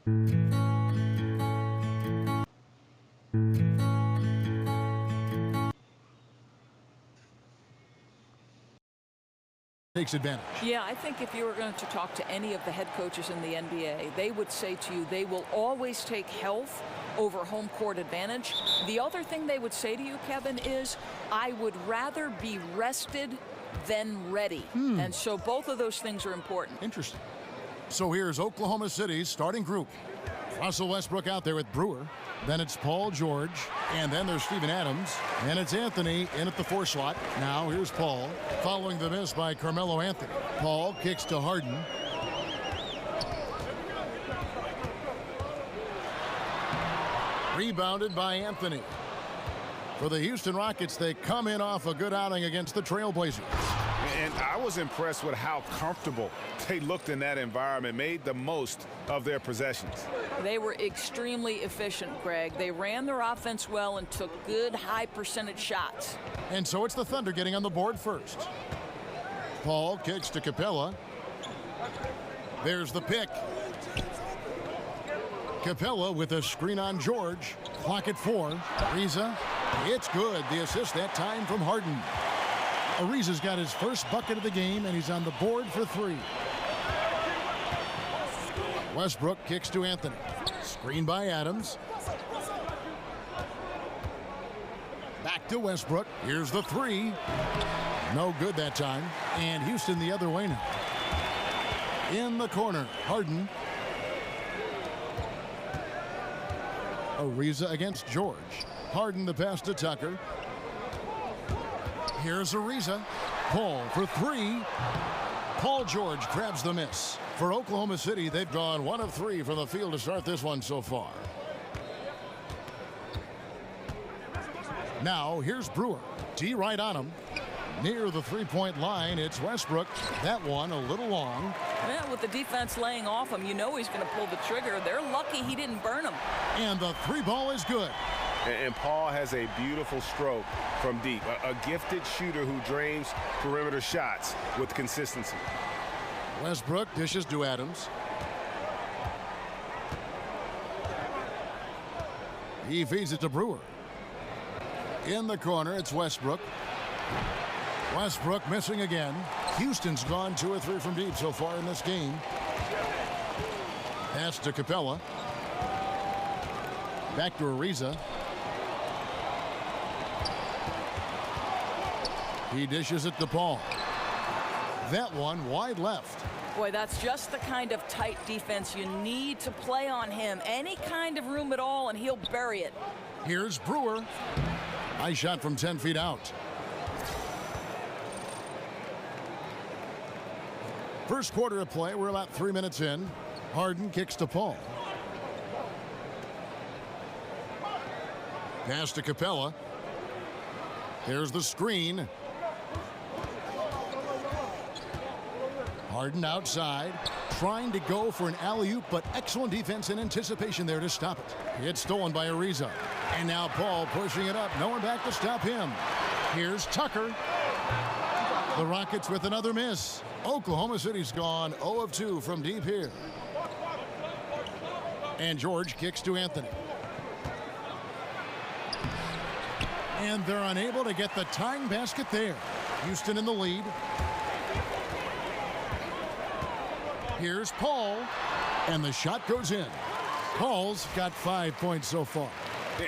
Takes advantage. Yeah, I think if you were going to talk to any of the head coaches in the NBA, they would say to you they will always take health over home court advantage. The other thing they would say to you, Kevin, is I would rather be rested than ready. And so both of those things are important. Interesting. So here's Oklahoma City's starting group. Russell Westbrook out there with Brewer. Then it's Paul George. And then there's Steven Adams. And it's Anthony in at the 4 slot. Now here's Paul. Following the miss by Carmelo Anthony. Paul kicks to Harden. Rebounded by Anthony. For the Houston Rockets, they come in off a good outing against the Trailblazers. And I was impressed with how comfortable they looked in that environment, made the most of their possessions. They were extremely efficient, Greg. They ran their offense well and took good high percentage shots. And so it's the Thunder getting on the board first. Paul kicks to Capella. There's the pick. Capella with a screen on George. Clock at 4. Ariza. It's good. The assist that time from Harden. Ariza's got his first bucket of the game, and he's on the board for 3. Westbrook kicks to Anthony. Screen by Adams. Back to Westbrook. Here's the 3. No good that time. And Houston the other way now. In the corner, Harden. Ariza against George. Harden the pass to Tucker. Here's Ariza. Paul for 3. Paul George grabs the miss. For Oklahoma City, they've gone 1 of 3 from the field to start this one so far. Now here's Brewer. D right on him. Near the 3-point line, it's Westbrook. That one a little long. Yeah, with the defense laying off him, you know he's going to pull the trigger. They're lucky he didn't burn him. And the 3-ball is good. And Paul has a beautiful stroke from deep. A gifted shooter who drains perimeter shots with consistency. Westbrook dishes to Adams. He feeds it to Brewer. In the corner, it's Westbrook. Westbrook missing again. Houston's gone 2 or 3 from deep so far in this game. Pass to Capella. Back to Ariza. He dishes it to Paul. That one wide left. Boy, that's just the kind of tight defense you need to play on him. Any kind of room at all, and he'll bury it. Here's Brewer. Nice shot from 10 feet out. First quarter of play, we're about 3 minutes in. Harden kicks to Paul. Pass to Capella. There's the screen. Harden outside, trying to go for an alley-oop, but excellent defense and anticipation there to stop it. It's stolen by Ariza. And now Paul pushing it up. No one back to stop him. Here's Tucker. The Rockets with another miss. Oklahoma City's gone 0 of 2 from deep here. And George kicks to Anthony. And they're unable to get the tying basket there. Houston in the lead. Here's Paul, and the shot goes in. Paul's got 5 points so far.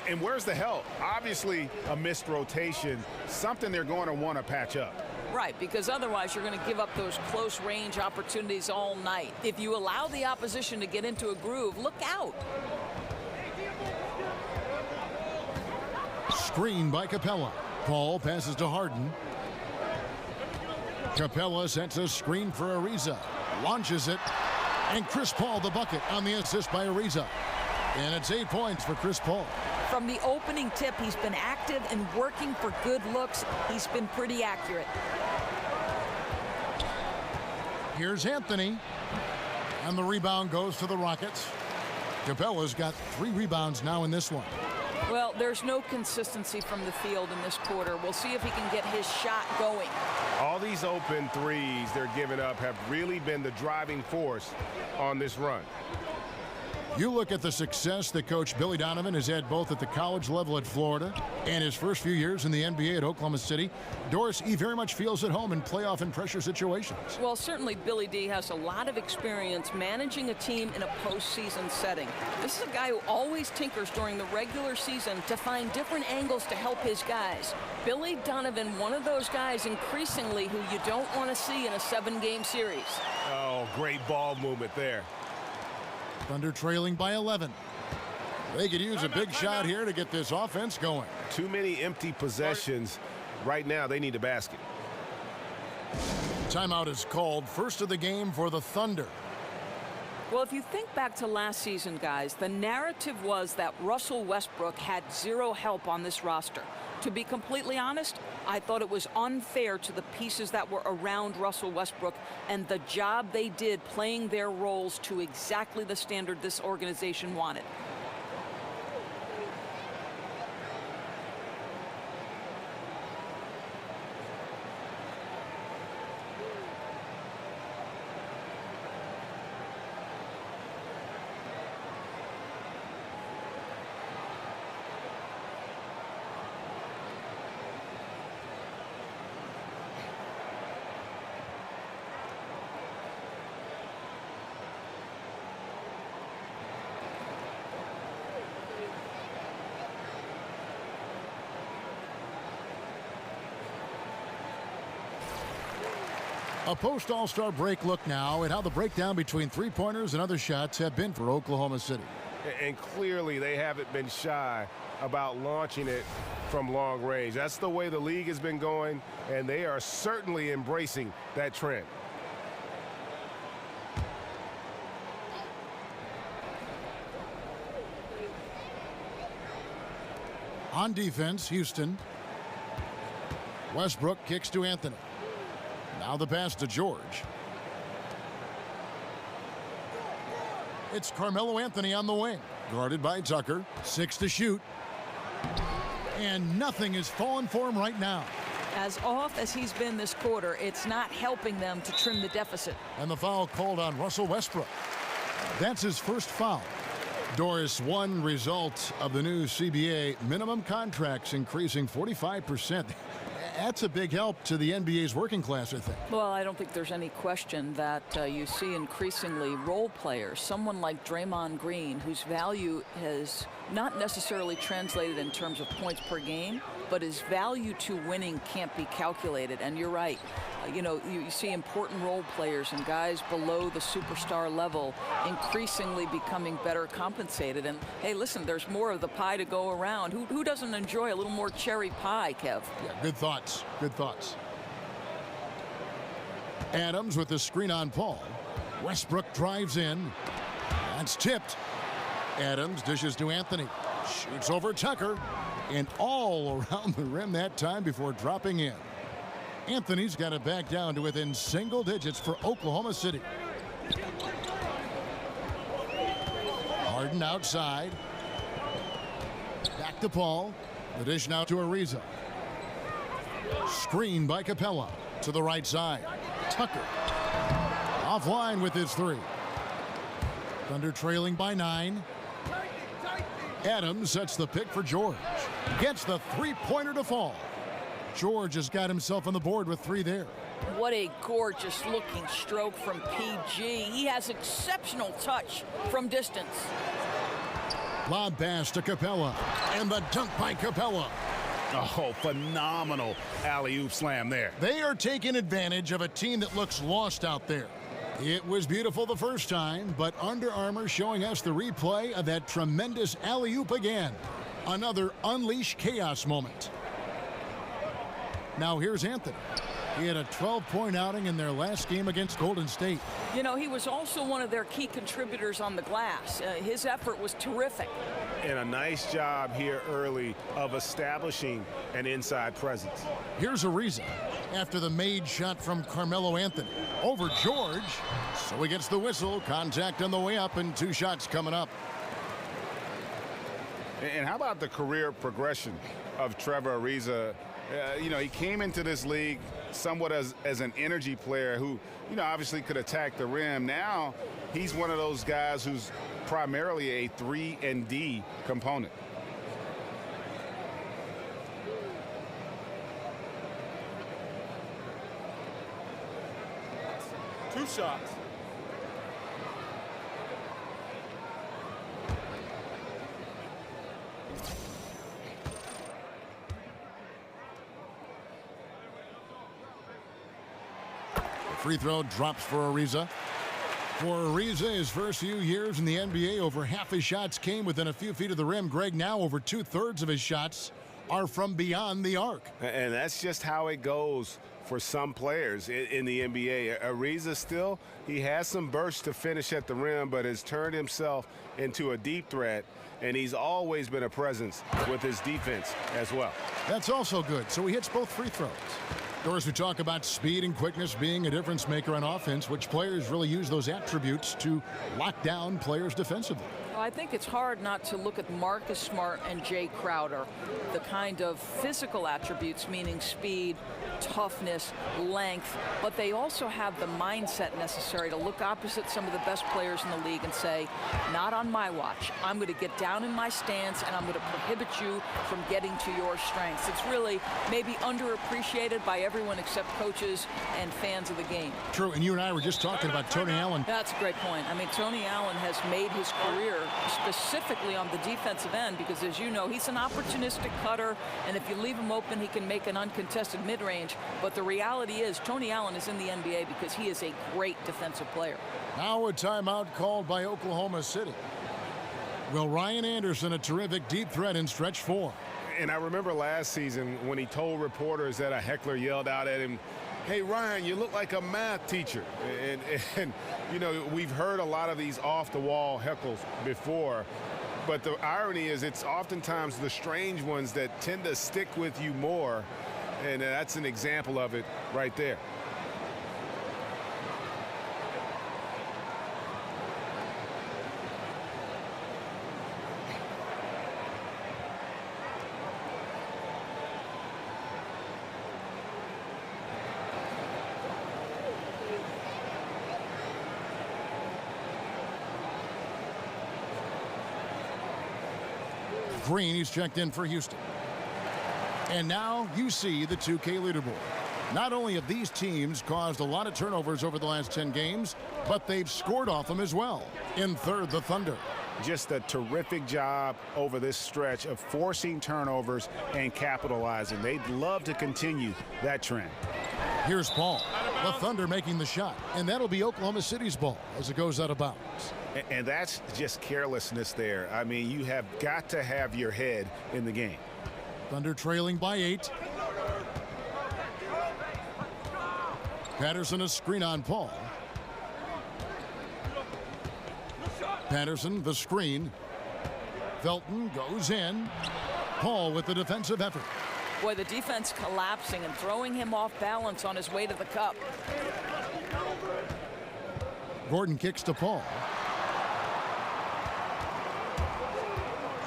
And where's the help? Obviously, a missed rotation, something they're going to want to patch up. Right, because otherwise you're going to give up those close range opportunities all night. If you allow the opposition to get into a groove, look out. Screen by Capella. Paul passes to Harden. Capella sets a screen for Ariza. Launches it. And Chris Paul the bucket on the assist by Ariza. And it's 8 points for Chris Paul. From the opening tip, he's been active and working for good looks. He's been pretty accurate. Here's Anthony. And the rebound goes to the Rockets. Capella's got 3 rebounds now in this one. Well, there's no consistency from the field in this quarter. We'll see if he can get his shot going. All these open threes they're giving up have really been the driving force on this run. You look at the success that Coach Billy Donovan has had both at the college level at Florida and his first few years in the NBA at Oklahoma City. Doris, he very much feels at home in playoff and pressure situations. Well, certainly Billy D has a lot of experience managing a team in a postseason setting. This is a guy who always tinkers during the regular season to find different angles to help his guys. Billy Donovan, one of those guys increasingly who you don't want to see in a 7-game series. Oh, great ball movement there. Thunder trailing by 11. They could use a big shot here to get this offense going. Too many empty possessions. Right now, they need a basket. Timeout is called. First of the game for the Thunder. Well, if you think back to last season, guys, the narrative was that Russell Westbrook had zero help on this roster. To be completely honest, I thought it was unfair to the pieces that were around Russell Westbrook and the job they did playing their roles to exactly the standard this organization wanted. A post-All-Star break look now at how the breakdown between three-pointers and other shots have been for Oklahoma City. And clearly they haven't been shy about launching it from long range. That's the way the league has been going, and they are certainly embracing that trend. On defense, Houston. Westbrook kicks to Anthony. Now the pass to George. It's Carmelo Anthony on the wing. Guarded by Tucker. 6 to shoot. And nothing is falling for him right now. As off as he's been this quarter, it's not helping them to trim the deficit. And the foul called on Russell Westbrook. That's his first foul. Doris, one result of the new CBA, minimum contracts increasing 45%. That's a big help to the NBA's working class, I think. Well, I don't think there's any question that you see increasingly role players, someone like Draymond Green, whose value has not necessarily translated in terms of points per game, but his value to winning can't be calculated. And you're right. You know, you see important role players and guys below the superstar level increasingly becoming better compensated. And, hey, listen, there's more of the pie to go around. Who doesn't enjoy a little more cherry pie, Kev? Yeah, good thoughts. Good thoughts. Adams with the screen on Paul. Westbrook drives in. That's tipped. Adams dishes to Anthony. Shoots over Tucker. And all around the rim that time before dropping in. Anthony's got it back down to within single digits for Oklahoma City. Harden outside. Back to Paul. The dish now to Ariza. Screen by Capella to the right side. Tucker offline with his three. Thunder trailing by 9. Adams sets the pick for George. Gets the three-pointer to fall. George has got himself on the board with 3 there. What a gorgeous looking stroke from PG. He has exceptional touch from distance. Lob pass to Capella. And the dunk by Capella. Oh, phenomenal alley-oop slam there. They are taking advantage of a team that looks lost out there. It was beautiful the first time, but Under Armour showing us the replay of that tremendous alley-oop again. Another unleash chaos moment. Now here's Anthony. He had a 12-point outing in their last game against Golden State. You know, he was also one of their key contributors on the glass. His effort was terrific. And a nice job here early of establishing an inside presence. Here's Ariza after the made shot from Carmelo Anthony. Over George. So he gets the whistle. Contact on the way up and 2 shots coming up. And how about the career progression of Trevor Ariza? You know, he came into this league somewhat as an energy player who, you know, obviously could attack the rim. Now he's one of those guys who's primarily a 3-and-D component. Two shots. Free throw drops for Ariza. For Ariza, his first few years in the NBA, over half his shots came within a few feet of the rim. Greg, now over 2/3 of his shots are from beyond the arc. And that's just how it goes for some players in the NBA. Ariza still, he has some bursts to finish at the rim, but has turned himself into a deep threat, and he's always been a presence with his defense as well. That's also good. So he hits both free throws. Of course, we talk about speed and quickness being a difference maker on offense, which players really use those attributes to lock down players defensively. I think it's hard not to look at Marcus Smart and Jay Crowder. The kind of physical attributes, meaning speed, toughness, length, but they also have the mindset necessary to look opposite some of the best players in the league and say, not on my watch. I'm going to get down in my stance and I'm going to prohibit you from getting to your strengths. It's really maybe underappreciated by everyone except coaches and fans of the game. True, and you and I were just talking about Tony Allen. That's a great point. I mean, Tony Allen has made his career specifically on the defensive end because, as you know, he's an opportunistic cutter, and if you leave him open, he can make an uncontested mid-range. But the reality is Tony Allen is in the NBA because he is a great defensive player. Now a timeout called by Oklahoma City. Will Ryan Anderson, a terrific deep threat in stretch 4. And I remember last season when he told reporters that a heckler yelled out at him, "Hey, Ryan, you look like a math teacher." And you know, we've heard a lot of these off-the-wall heckles before, but the irony is it's oftentimes the strange ones that tend to stick with you more, and that's an example of it right there. Green, he's checked in for Houston. And now you see the 2K leaderboard. Not only have these teams caused a lot of turnovers over the last 10 games, but they've scored off them as well. In third, the Thunder. Just a terrific job over this stretch of forcing turnovers and capitalizing. They'd love to continue that trend. Here's Paul. The Thunder making the shot, and that'll be Oklahoma City's ball as it goes out of bounds. And that's just carelessness there. I mean, you have got to have your head in the game. Thunder trailing by 8. Patterson a screen on Paul. Patterson the screen. Felton goes in. Paul with the defensive effort. Boy, the defense collapsing and throwing him off balance on his way to the cup. Gordon kicks to Paul.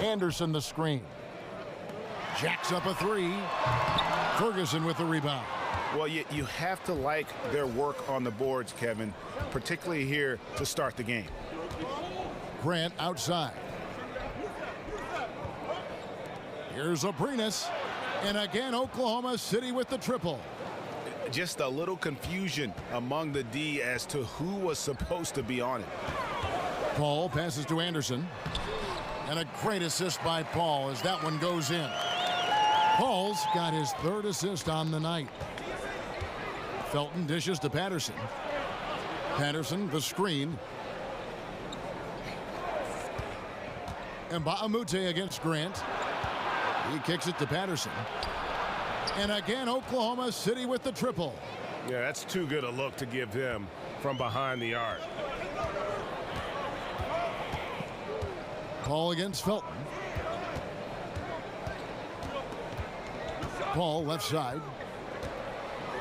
Anderson the screen. Jacks up a 3. Ferguson with the rebound. Well, you have to like their work on the boards, Kevin, particularly here to start the game. Grant outside. Here's Aprinas. And again, Oklahoma City with the triple. Just a little confusion among the D as to who was supposed to be on it. Paul passes to Anderson. And a great assist by Paul as that one goes in. Paul's got his 3rd assist on the night. Felton dishes to Patterson. Patterson the screen. And Mbamute against Grant. He kicks it to Patterson. And again, Oklahoma City with the triple. Yeah, that's too good a look to give him from behind the arc. Paul against Felton. Paul left side.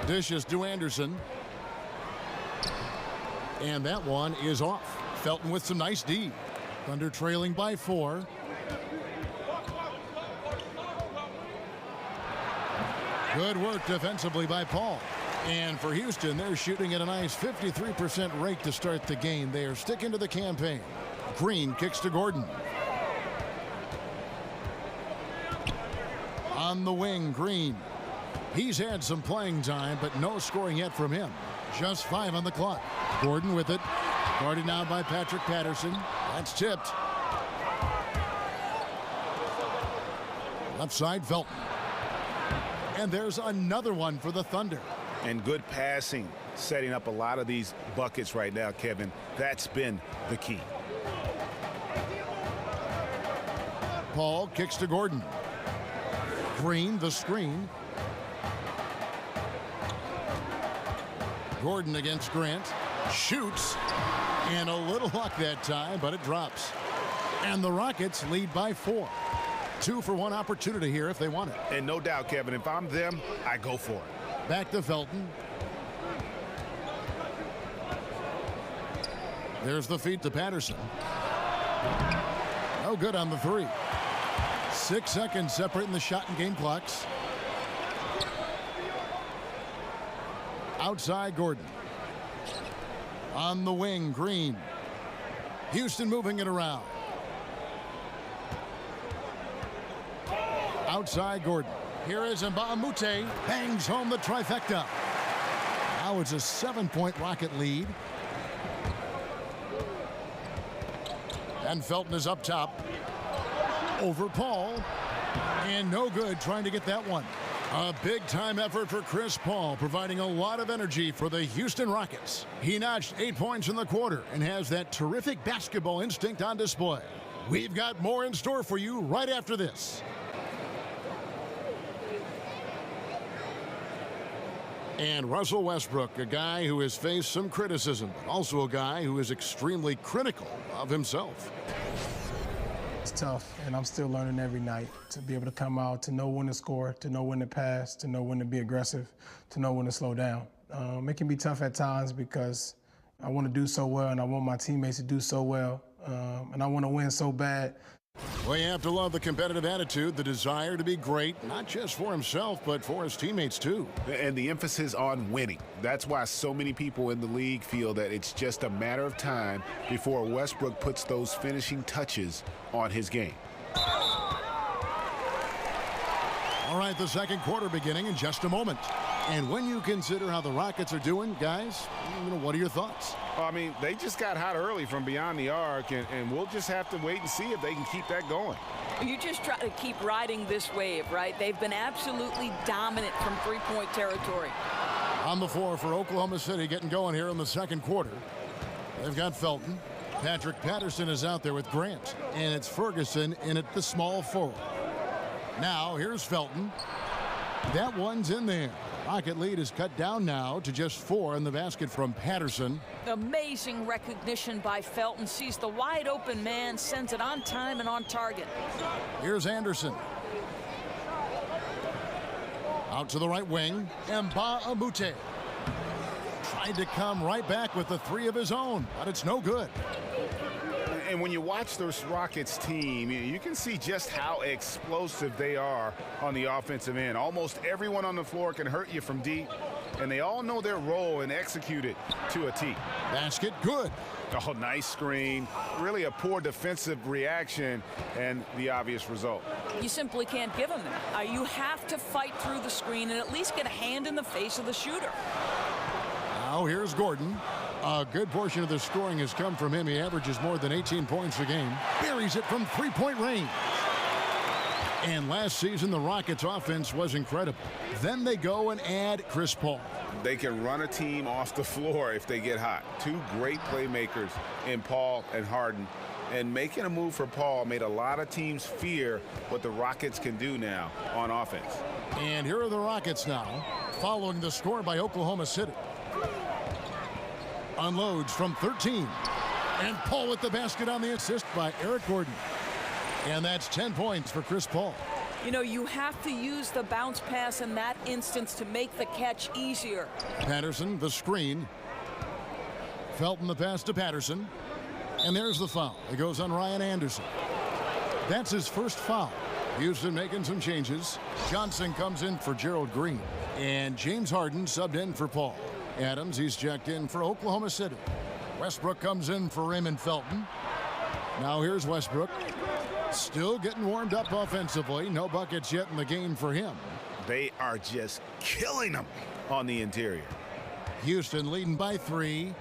Dishes to Anderson. And that one is off. Felton with some nice D. Thunder trailing by 4. Good work defensively by Paul. And for Houston, they're shooting at a nice 53% rate to start the game. They are sticking to the campaign. Green kicks to Gordon. On the wing, Green. He's had some playing time, but no scoring yet from him. Just 5 on the clock. Gordon with it. Guarded now by Patrick Patterson. That's tipped. Left side, Felton. And there's another one for the Thunder. And good passing, setting up a lot of these buckets right now, Kevin. That's been the key. Paul kicks to Gordon. Green, the screen. Gordon against Grant. Shoots. And a little luck that time, but it drops. And the Rockets lead by 4. 2-for-1 opportunity here if they want it. And no doubt, Kevin, if I'm them, I go for it. Back to Felton. There's the feed to Patterson. No good on the 3. 6 seconds separating the shot and game clocks. Outside, Gordon. On the wing, Green. Houston moving it around. Outside, Gordon. Here is Mbah a Moute. Bangs home the trifecta. Now it's a 7-point Rocket lead. And Felton is up top. Over Paul. And no good trying to get that one. A big-time effort for Chris Paul, providing a lot of energy for the Houston Rockets. He notched 8 points in the quarter and has that terrific basketball instinct on display. We've got more in store for you right after this. And Russell Westbrook, a guy who has faced some criticism, but also a guy who is extremely critical of himself. It's tough, and I'm still learning every night to be able to come out, to know when to score, to know when to pass, to know when to be aggressive, to know when to slow down. It can be tough at times because I want to do so well, and I want my teammates to do so well, and I want to win so bad. Well, you have to love the competitive attitude, the desire to be great, not just for himself, but for his teammates, too. And the emphasis on winning. That's why so many people in the league feel that it's just a matter of time before Westbrook puts those finishing touches on his game. All right, the second quarter beginning in just a moment. And when you consider how the Rockets are doing, guys, what are your thoughts? Well, I mean, they just got hot early from beyond the arc, and we'll just have to wait and see if they can keep that going. You just try to keep riding this wave, right? They've been absolutely dominant from three-point territory. On the floor for Oklahoma City, getting going here in the second quarter. They've got Felton. Patrick Patterson is out there with Grant. And it's Ferguson in at the small forward. Now, here's Felton. That one's in there. Rocket lead is cut down now to just 4 in the basket from Patterson. Amazing recognition by Felton. Sees the wide open man, sends it on time and on target. Here's Anderson. Out to the right wing. Mbah a Moute. Tried to come right back with the 3 of his own, but it's no good. And when you watch this Rockets team, you can see just how explosive they are on the offensive end. Almost everyone on the floor can hurt you from deep, and they all know their role and execute it to a T. Basket good. Oh, nice screen. Really a poor defensive reaction, and the obvious result. You simply can't give him that. You have to fight through the screen and at least get a hand in the face of the shooter. Now here's Gordon. A good portion of the scoring has come from him. He averages more than 18 points a game. Buries it from three-point range. And last season, the Rockets' offense was incredible. Then they go and add Chris Paul. They can run a team off the floor if they get hot. 2 great playmakers in Paul and Harden. And making a move for Paul made a lot of teams fear what the Rockets can do now on offense. And here are the Rockets now, following the score by Oklahoma City. Unloads from 13. And Paul with the basket on the assist by Eric Gordon. And that's 10 points for Chris Paul. You know, you have to use the bounce pass in that instance to make the catch easier. Patterson, the screen. Felton the pass to Patterson. And there's the foul. It goes on Ryan Anderson. That's his first foul. Houston making some changes. Johnson comes in for Gerald Green. And James Harden subbed in for Paul. Adams, he's checked in for Oklahoma City. Westbrook comes in for Raymond Felton. Now here's Westbrook. Still getting warmed up offensively. No buckets yet in the game for him. They are just killing them on the interior. Houston leading by 3.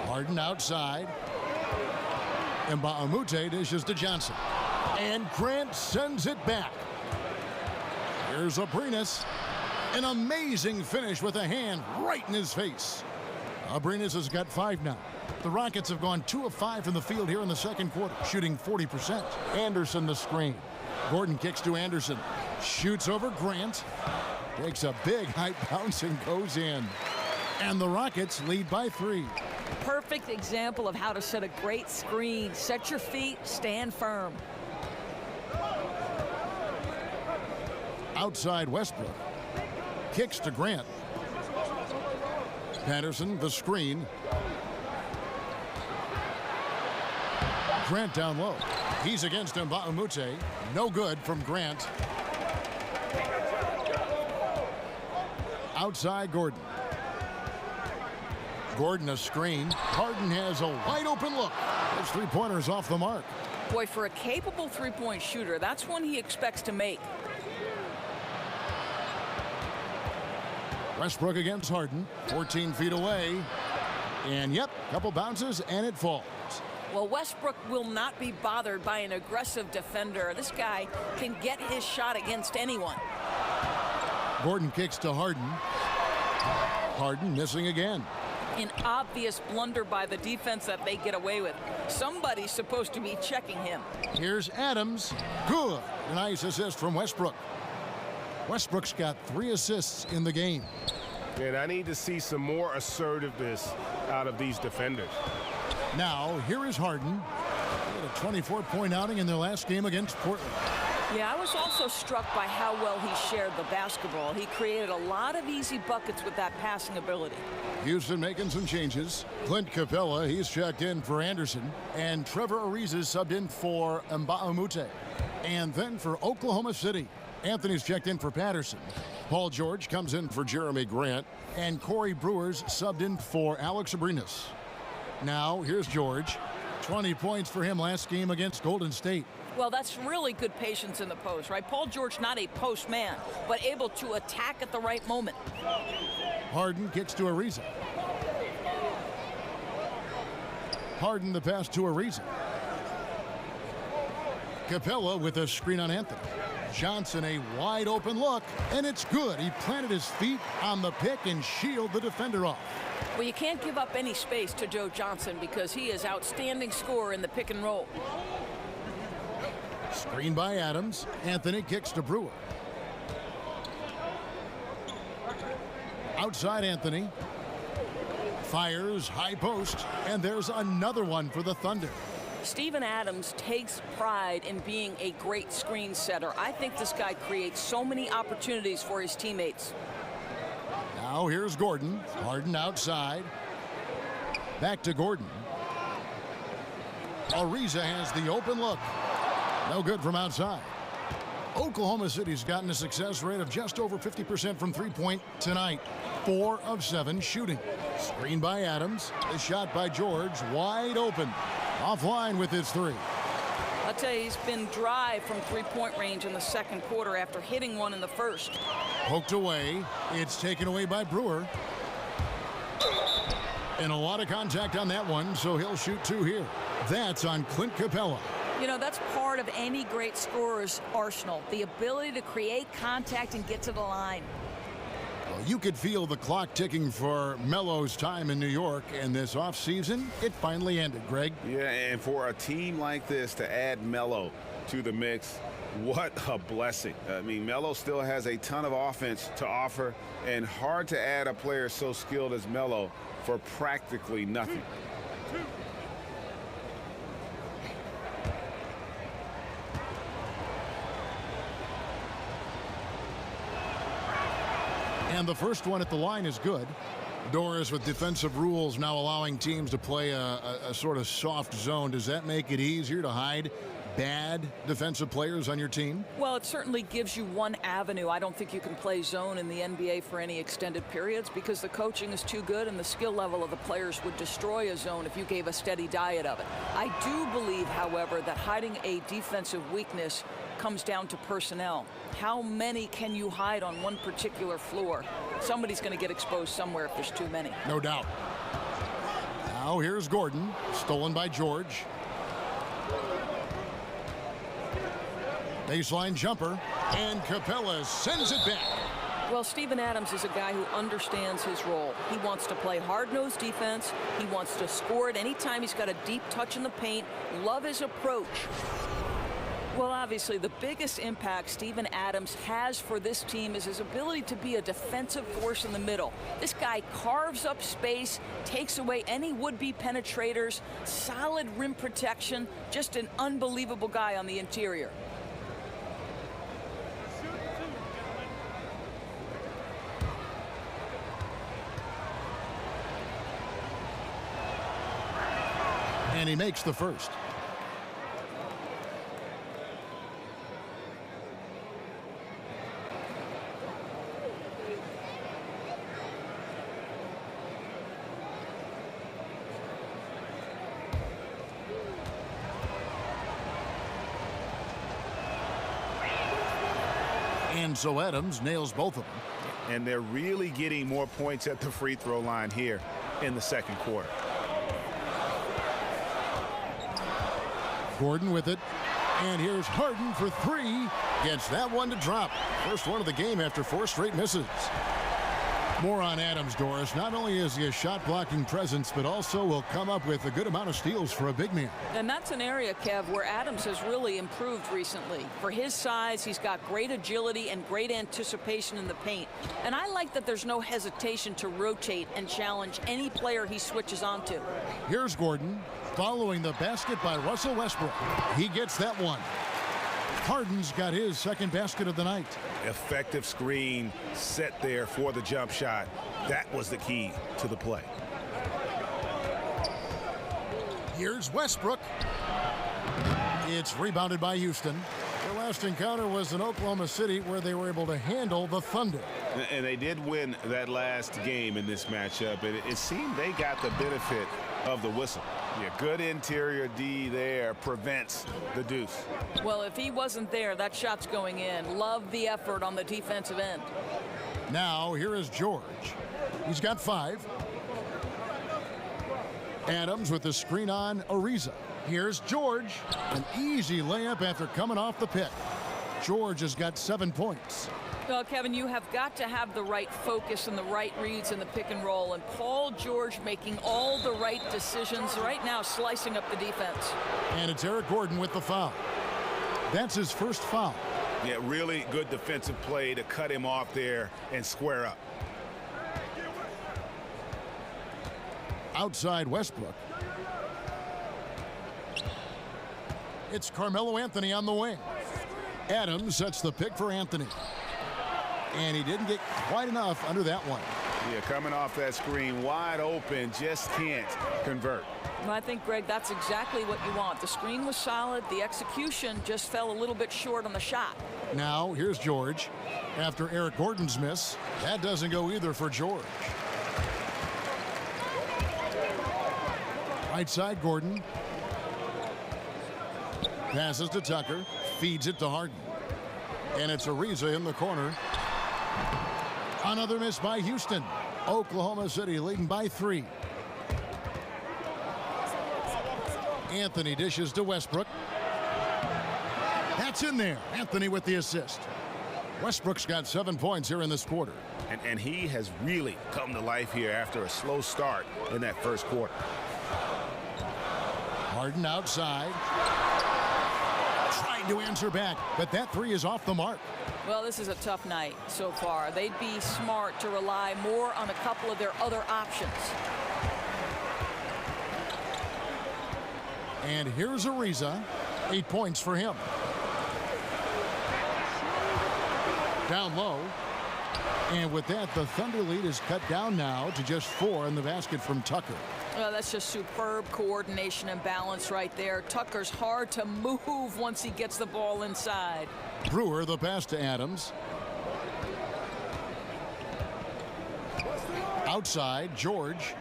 Harden outside. Mbamute dishes to Johnson. And Grant sends it back. Here's Abrines. An amazing finish with a hand right in his face. Abrines has got 5 now. The Rockets have gone 2 of 5 from the field here in the second quarter, shooting 40%. Anderson the screen. Gordon kicks to Anderson. Shoots over Grant. Takes a big high bounce and goes in. And the Rockets lead by 3. Perfect example of how to set a great screen. Set your feet, stand firm. Outside Westbrook. Kicks to Grant. Patterson, the screen. Grant down low. He's against Mbamute. No good from Grant. Outside Gordon. Gordon a screen. Harden has a wide open look. His three-pointer's off the mark. Boy, for a capable three-point shooter, that's one he expects to make. Westbrook against Harden. 14 feet away. And yep, couple bounces and it falls. Well, Westbrook will not be bothered by an aggressive defender. This guy can get his shot against anyone. Gordon kicks to Harden. Harden missing again. An obvious blunder by the defense that they get away with. Somebody's supposed to be checking him. Here's Adams. Good. Nice assist from Westbrook. Westbrook's got 3 assists in the game. And I need to see some more assertiveness out of these defenders. Now, here is Harden. He had a 24-point outing in their last game against Portland. Yeah, I was also struck by how well he shared the basketball. He created a lot of easy buckets with that passing ability. Houston making some changes. Clint Capella, he's checked in for Anderson. And Trevor Ariza subbed in for Mbamute. And then for Oklahoma City, Anthony's checked in for Patterson. Paul George comes in for Jeremy Grant. And Corey Brewer's subbed in for Alex Abrines. Now, here's George. 20 points for him last game against Golden State. Well, that's really good patience in the post, right? Paul George, not a post man, but able to attack at the right moment. Harden kicks to Ariza. Harden the pass to Ariza. Capella with a screen on Anthony. Johnson a wide open look, and it's good. He planted his feet on the pick and shielded the defender off. Well, you can't give up any space to Joe Johnson because he is outstanding scorer in the pick and roll. Screen by Adams. Anthony kicks to Brewer. Outside Anthony. Fires high post. And there's another one for the Thunder. Steven Adams takes pride in being a great screen setter. I think this guy creates so many opportunities for his teammates. Now here's Gordon. Harden outside. Back to Gordon. Ariza has the open look. No good from outside. Oklahoma City's gotten a success rate of just over 50% from three-point tonight. 4 of 7 shooting. Screen by Adams. The shot by George. Wide open. Offline with his 3. I'll tell you, he's been dry from three-point range in the second quarter after hitting one in the first. Poked away. It's taken away by Brewer. And a lot of contact on that one, so he'll shoot 2 here. That's on Clint Capella. You know, that's part of any great scorer's arsenal, the ability to create contact and get to the line. Well, you could feel the clock ticking for Melo's time in New York, and this offseason, it finally ended, Greg. Yeah, and for a team like this to add Melo to the mix, what a blessing. I mean, Melo still has a ton of offense to offer, and hard to add a player so skilled as Melo for practically nothing. And the first one at the line is good. Doris, with defensive rules now allowing teams to play a sort of soft zone, does that make it easier to hide bad defensive players on your team? Well, it certainly gives you one avenue. I don't think you can play zone in the NBA for any extended periods because the coaching is too good and the skill level of the players would destroy a zone if you gave a steady diet of it. I do believe, however, that hiding a defensive weakness comes down to personnel. How many can you hide on one particular floor? Somebody's going to get exposed somewhere if there's too many. No doubt. Now here's Gordon, stolen by George. Baseline jumper, and Capella sends it back. Well, Steven Adams is a guy who understands his role. He wants to play hard-nosed defense. He wants to score it anytime he's got a deep touch in the paint. Love his approach. Well, obviously, the biggest impact Steven Adams has for this team is his ability to be a defensive force in the middle. This guy carves up space, takes away any would-be penetrators, solid rim protection, just an unbelievable guy on the interior. And he makes the first. And so Adams nails both of them. And they're really getting more points at the free throw line here in the second quarter. Gordon with it. And here's Harden for three. Gets that one to drop. First one of the game after 4 straight misses. More on Adams, Doris. Not only is he a shot-blocking presence, but also will come up with a good amount of steals for a big man. And that's an area, Kev, where Adams has really improved recently. For his size, he's got great agility and great anticipation in the paint. And I like that there's no hesitation to rotate and challenge any player he switches onto. Here's Gordon following the basket by Russell Westbrook. He gets that one. Harden's got his second basket of the night. Effective screen set there for the jump shot. That was the key to the play. Here's Westbrook. It's rebounded by Houston. Their last encounter was in Oklahoma City where they were able to handle the Thunder. And they did win that last game in this matchup. And it seemed they got the benefit of the whistle. Yeah, good interior D there prevents the deuce. Well, if he wasn't there, that shot's going in. Love the effort on the defensive end. Now, here is George. He's got 5. Adams with the screen on Ariza. Here's George. An easy layup after coming off the pick. George has got 7 points. Well, Kevin, you have got to have the right focus and the right reads in the pick and roll. And Paul George making all the right decisions right now, slicing up the defense. And it's Eric Gordon with the foul. That's his first foul. Yeah, really good defensive play to cut him off there and square up. Outside Westbrook. It's Carmelo Anthony on the wing. Adams sets the pick for Anthony. And he didn't get quite enough under that one. Yeah, coming off that screen wide open, just can't convert. Well, I think, Greg, that's exactly what you want. The screen was solid. The execution just fell a little bit short on the shot. Now, here's George. After Eric Gordon's miss, that doesn't go either for George. Right side, Gordon. Passes to Tucker. Feeds it to Harden. And it's Ariza in the corner. Another miss by Houston. Oklahoma City leading by 3. Anthony dishes to Westbrook. That's in there. Anthony with the assist. Westbrook's got 7 points here in this quarter. And he has really come to life here after a slow start in that first quarter. Harden outside. Trying to answer back, but that 3 is off the mark. Well, this is a tough night so far. They'd be smart to rely more on a couple of their other options. And here's Ariza. 8 points for him. Down low. And with that, the Thunder lead is cut down now to just 4 in the basket from Tucker. Well, that's just superb coordination and balance right there. Tucker's hard to move once he gets the ball inside. Brewer the pass to Adams. Outside, George.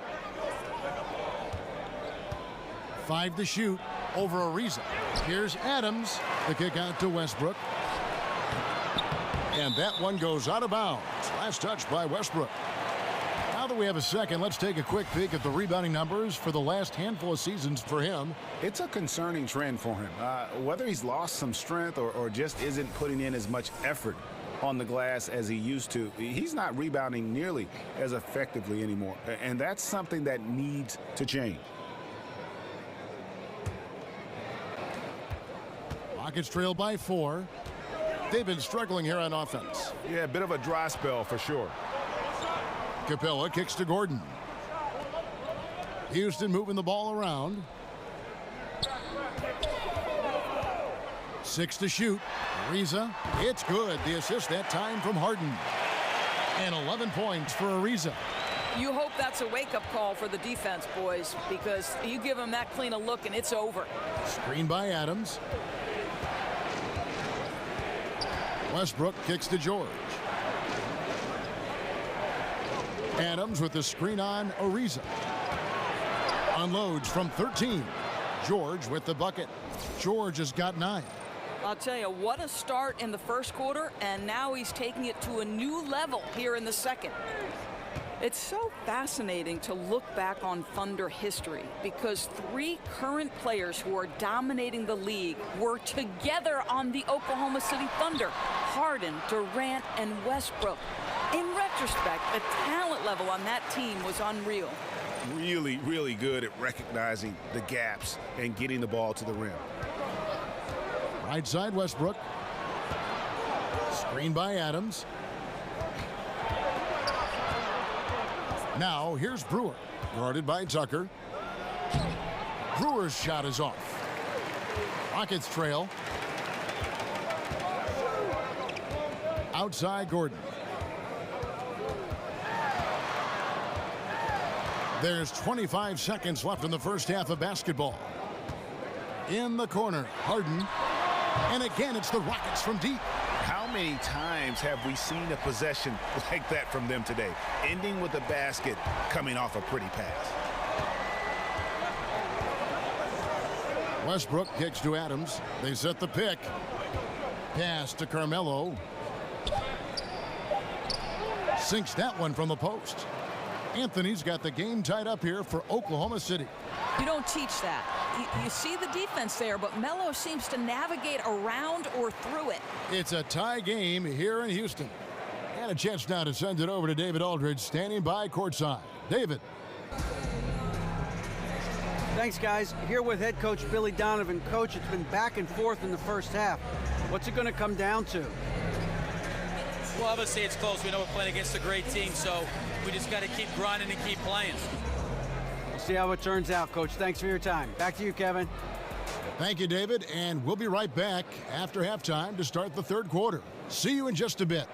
5 to shoot over Ariza. Here's Adams. The kick out to Westbrook. And that one goes out of bounds. Last touch by Westbrook. Now that we have a second, let's take a quick peek at the rebounding numbers for the last handful of seasons for him. It's a concerning trend for him. Whether he's lost some strength or just isn't putting in as much effort on the glass as he used to, he's not rebounding nearly as effectively anymore. And that's something that needs to change. Rockets trail by 4. They've been struggling here on offense. Yeah, a bit of a dry spell for sure. Capella kicks to Gordon. Houston moving the ball around. 6 to shoot. Ariza, it's good. The assist that time from Harden. And 11 points for Ariza. You hope that's a wake-up call for the defense, boys, because you give them that clean a look and it's over. Screen by Adams. Westbrook kicks to George. Adams with the screen on Ariza. Unloads from 13. George with the bucket. George has got 9. I'll tell you, what a start in the first quarter, and now he's taking it to a new level here in the second. It's so fascinating to look back on Thunder history because 3 current players who are dominating the league were together on the Oklahoma City Thunder: Harden, Durant, and Westbrook. In retrospect, the talent level on that team was unreal. Really, really good at recognizing the gaps and getting the ball to the rim. Right side Westbrook. Screen by Adams. Now here's Brewer, guarded by Tucker. Brewer's shot is off. Rockets trail. Outside Gordon. There's 25 seconds left in the first half of basketball. In the corner, Harden. And again, it's the Rockets from deep. How many times have we seen a possession like that from them today, ending with a basket coming off a pretty pass? Westbrook kicks to Adams. They set the pick. Pass to Carmelo. Sinks that one from the post. Anthony's got the game tied up here for Oklahoma City. You don't teach that. You see the defense there, but Melo seems to navigate around or through it. It's a tie game here in Houston. And a chance now to send it over to David Aldridge, standing by courtside. David. Thanks, guys. Here with head coach Billy Donovan. Coach, it's been back and forth in the first half. What's it going to come down to? Well, obviously it's close. We know we're playing against a great team, so we just got to keep grinding and keep playing. We'll see how it turns out, Coach. Thanks for your time. Back to you, Kevin. Thank you, David, and we'll be right back after halftime to start the third quarter. See you in just a bit.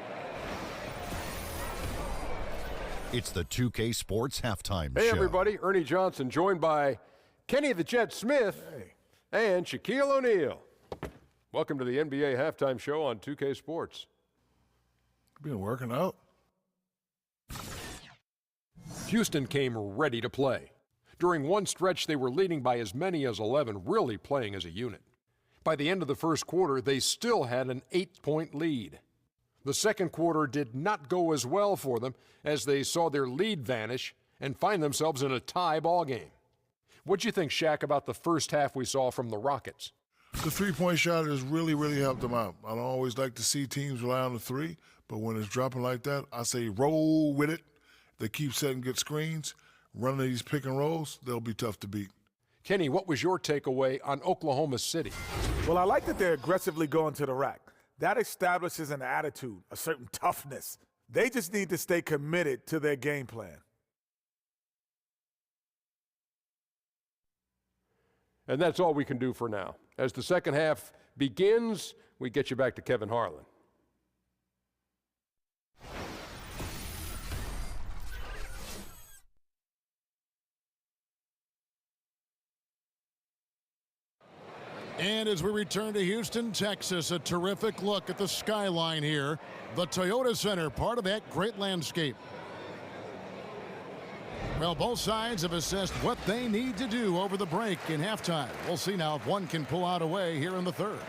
It's the 2K Sports Halftime Show. Hey, everybody. Ernie Johnson, joined by Kenny the Jet Smith and Shaquille O'Neal. Welcome to the NBA Halftime Show on 2K Sports. Been working out. Houston came ready to play. During one stretch, they were leading by as many as 11, really playing as a unit. By the end of the first quarter, they still had an 8-point lead. The second quarter did not go as well for them as they saw their lead vanish and find themselves in a tie ball game. What'd you think, Shaq, about the first half we saw from the Rockets? The three-point shot has really helped them out. I don't always like to see teams rely on the three, but when it's dropping like that, I say roll with it. They keep setting good screens, running these pick and rolls, they'll be tough to beat. Kenny, what was your takeaway on Oklahoma City? Well, I like that they're aggressively going to the rack. That establishes an attitude, a certain toughness. They just need to stay committed to their game plan. And that's all we can do for now. As the second half begins, we get you back to Kevin Harlan. And as we return to Houston, Texas, a terrific look at the skyline here. The Toyota Center, part of that great landscape. Well, both sides have assessed what they need to do over the break in halftime. We'll see now if one can pull out a way here in the third.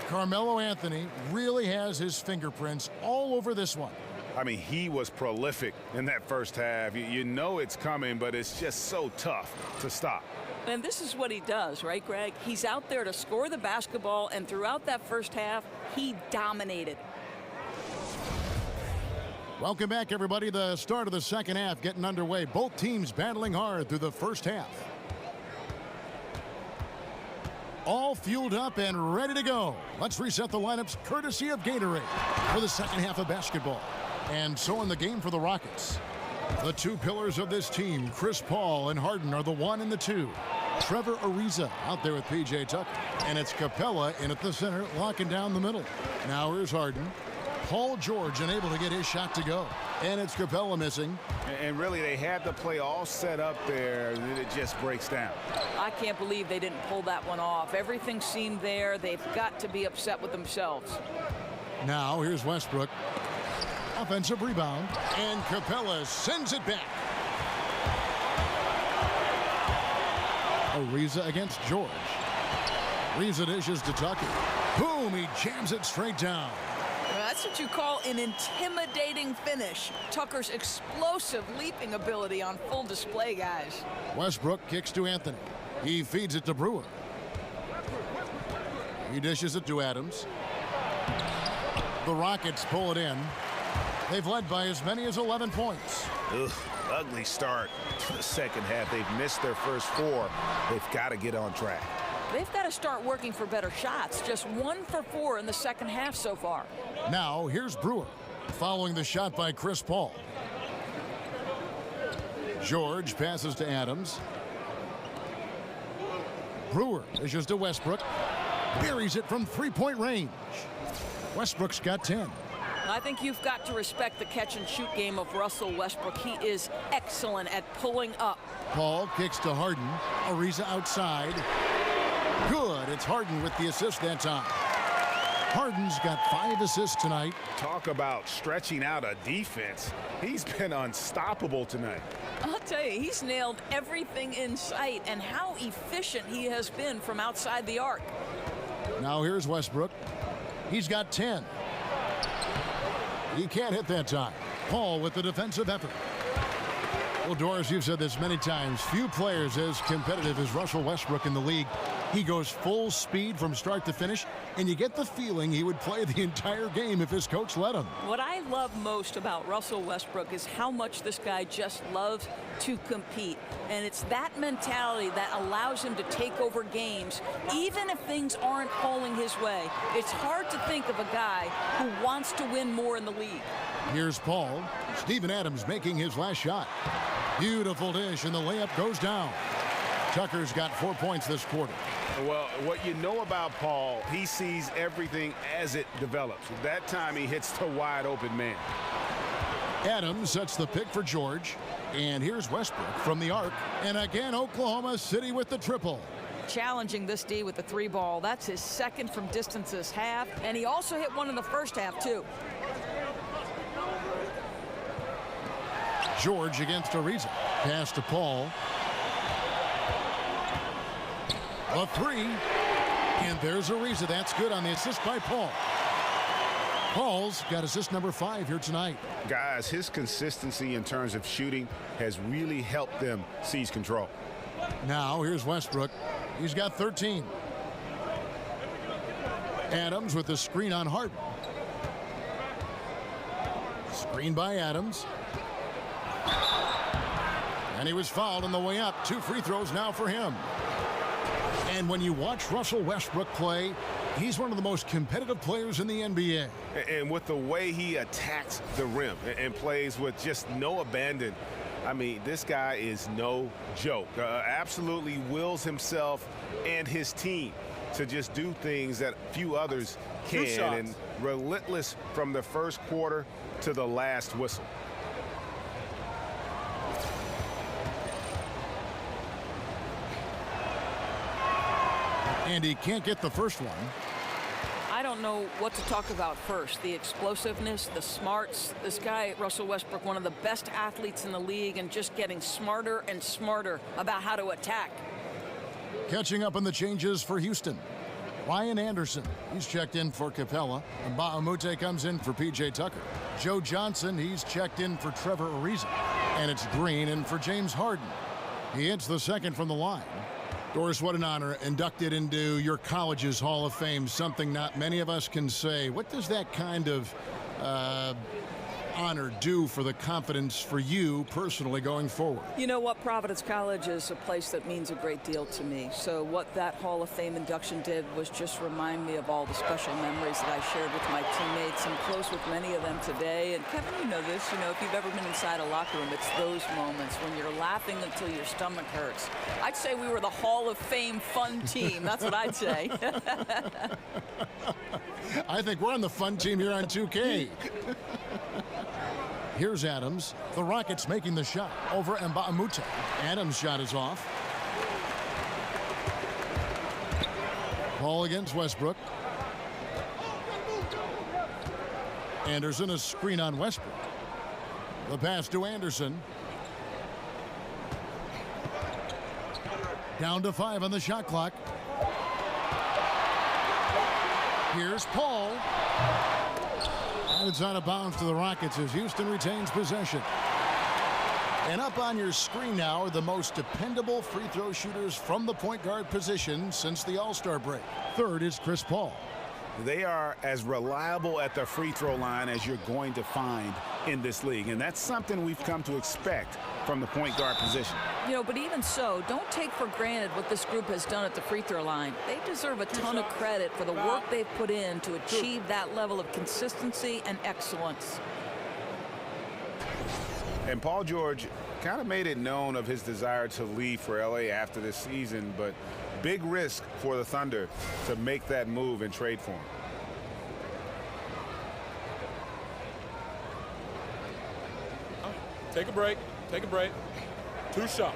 Carmelo Anthony really has his fingerprints all over this one. I mean, he was prolific in that first half. You know it's coming, but it's just so tough to stop. And this is what he does, right, Greg? He's out there to score the basketball, and throughout that first half, he dominated. Welcome back, everybody. The start of the second half getting underway. Both teams battling hard through the first half. All fueled up and ready to go. Let's reset the lineups courtesy of Gatorade for the second half of basketball. And so in the game for the Rockets. The two pillars of this team, Chris Paul and Harden, are the 1 and the 2. Trevor Ariza out there with P.J. Tucker. And it's Capella in at the center, locking down the middle. Now here's Harden. Paul George unable to get his shot to go. And it's Capella missing. And really, they had the play all set up there, and it just breaks down. I can't believe they didn't pull that one off. Everything seemed there. They've got to be upset with themselves. Now here's Westbrook. Offensive rebound. And Capella sends it back. Ariza against George. Ariza dishes to Tucker. Boom, he jams it straight down. That's what you call an intimidating finish. Tucker's explosive leaping ability on full display, guys. Westbrook kicks to Anthony. He feeds it to Brewer. He dishes it to Adams. The Rockets pull it in. They've led by as many as 11 points. Ugh, ugly start to the second half. They've missed their first 4. They've got to get on track. They've got to start working for better shots. Just 1 for 4 in the second half so far. Now here's Brewer following the shot by Chris Paul. George passes to Adams. Brewer dishes to Westbrook. Buries it from three-point range. Westbrook's got 10. I think you've got to respect the catch-and-shoot game of Russell Westbrook. He is excellent at pulling up. Paul kicks to Harden. Ariza outside. Good. It's Harden with the assist that time. Harden's got 5 assists tonight. Talk about stretching out a defense. He's been unstoppable tonight. I'll tell you, he's nailed everything in sight, and how efficient he has been from outside the arc. Now here's Westbrook. He's got 10. He can't hit that time. Paul with the defensive effort. Well, Doris, you've said this many times. Few players as competitive as Russell Westbrook in the league. He goes full speed from start to finish, and you get the feeling he would play the entire game if his coach let him. What I love most about Russell Westbrook is how much this guy just loves to compete. And it's that mentality that allows him to take over games, even if things aren't falling his way. It's hard to think of a guy who wants to win more in the league. Here's Paul. Steven Adams making his last shot. Beautiful dish, and the layup goes down. Tucker's got 4 points this quarter. Well, what you know about Paul, he sees everything as it develops. That time he hits the wide open man. Adams sets the pick for George. And here's Westbrook from the arc. And again, Oklahoma City with the triple. Challenging this D with the 3 ball. That's his second from distance this half. And he also hit one in the first half, too. George against Ariza. Pass to Paul. A 3. And there's Ariza. That's good on the assist by Paul. Paul's got assist number 5 here tonight. Guys, his consistency in terms of shooting has really helped them seize control. Now here's Westbrook. He's got 13. Adams with the screen on Harden. Screen by Adams. And he was fouled on the way up. 2 free throws now for him. And when you watch Russell Westbrook play, he's one of the most competitive players in the NBA. And with the way he attacks the rim and plays with just no abandon, I mean, this guy is no joke. Absolutely wills himself and his team to just do things that few others can. And relentless from the first quarter to the last whistle. And he can't get the first one. I don't know what to talk about first. The explosiveness, the smarts. This guy, Russell Westbrook, one of the best athletes in the league, and just getting smarter and smarter about how to attack. Catching up on the changes for Houston. Ryan Anderson, he's checked in for Capella. And Mbah a Moute comes in for P.J. Tucker. Joe Johnson, he's checked in for Trevor Ariza. And it's Green in for James Harden. He hits the second from the line. Doris, what an honor, inducted into your college's Hall of Fame, something not many of us can say. What does that kind of honor do for the confidence for you personally going forward? You know what, Providence College is a place that means a great deal to me. So what that Hall of Fame induction did was just remind me of all the special memories that I shared with my teammates. I'm close with many of them today. And Kevin, you know this, if you've ever been inside a locker room, it's those moments when you're laughing until your stomach hurts. I'd say we were the Hall of Fame fun team. That's what I'd say. I think we're on the fun team here on 2K. Here's Adams. The Rockets making the shot over Mbah a Moute. Adams' shot is off. Ball against Westbrook. Anderson, a screen on Westbrook. The pass to Anderson. Down to 5 on the shot clock. Here's Paul. And it's out of bounds to the Rockets as Houston retains possession. And up on your screen now are the most dependable free throw shooters from the point guard position since the All-Star break. Third is Chris Paul. They are as reliable at the free throw line as you're going to find in this league. And that's something we've come to expect from the point guard position. But even so, don't take for granted what this group has done at the free throw line. They deserve a ton of credit for the work they've put in to achieve that level of consistency and excellence. And Paul George kind of made it known of his desire to leave for LA after this season, but big risk for the Thunder to make that move and trade for him. Take a break. Take a break. 2 shots.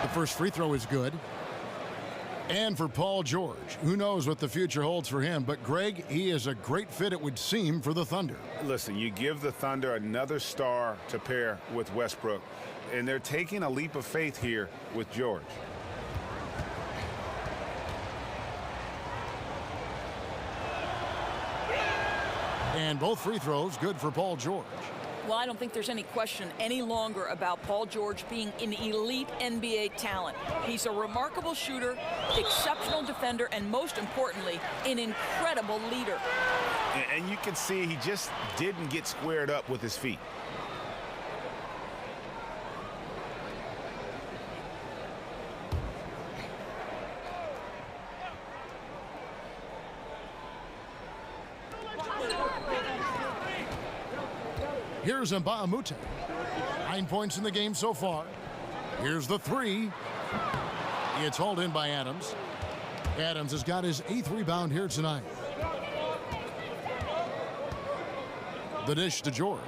The first free throw is good. And for Paul George, who knows what the future holds for him, but Greg, he is a great fit, it would seem, for the Thunder. Listen, you give the Thunder another star to pair with Westbrook, and they're taking a leap of faith here with George. And both free throws good for Paul George. Well, I don't think there's any question any longer about Paul George being an elite NBA talent. He's a remarkable shooter, exceptional defender, and most importantly, an incredible leader. And you can see he just didn't get squared up with his feet. Here's Mbah a Moute. 9 points in the game so far. Here's the 3. It's hauled in by Adams. Adams has got his 8th rebound here tonight. The dish to George.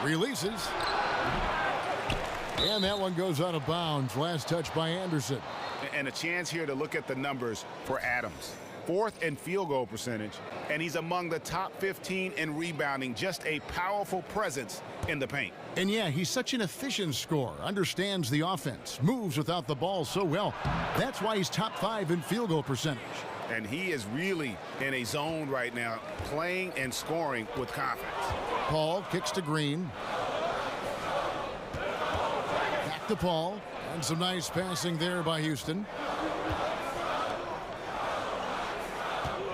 Releases. And that one goes out of bounds. Last touch by Anderson. And a chance here to look at the numbers for Adams. 4th in field goal percentage, and he's among the top 15 in rebounding. Just a powerful presence in the paint. And yeah, he's such an efficient scorer, understands the offense, moves without the ball so well. That's why he's top 5 in field goal percentage. And he is really in a zone right now, playing and scoring with confidence. Paul kicks to Green. Back to Paul, and some nice passing there by Houston.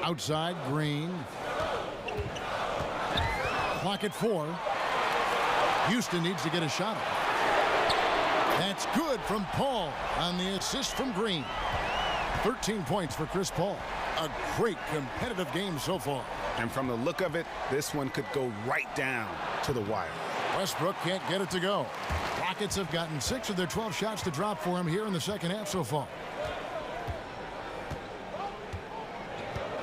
Outside, Green. Clock at 4. Houston needs to get a shot off. That's good from Paul on the assist from Green. 13 points for Chris Paul. A great competitive game so far. And from the look of it, this one could go right down to the wire. Westbrook can't get it to go. Rockets have gotten 6 of their 12 shots to drop for him here in the second half so far.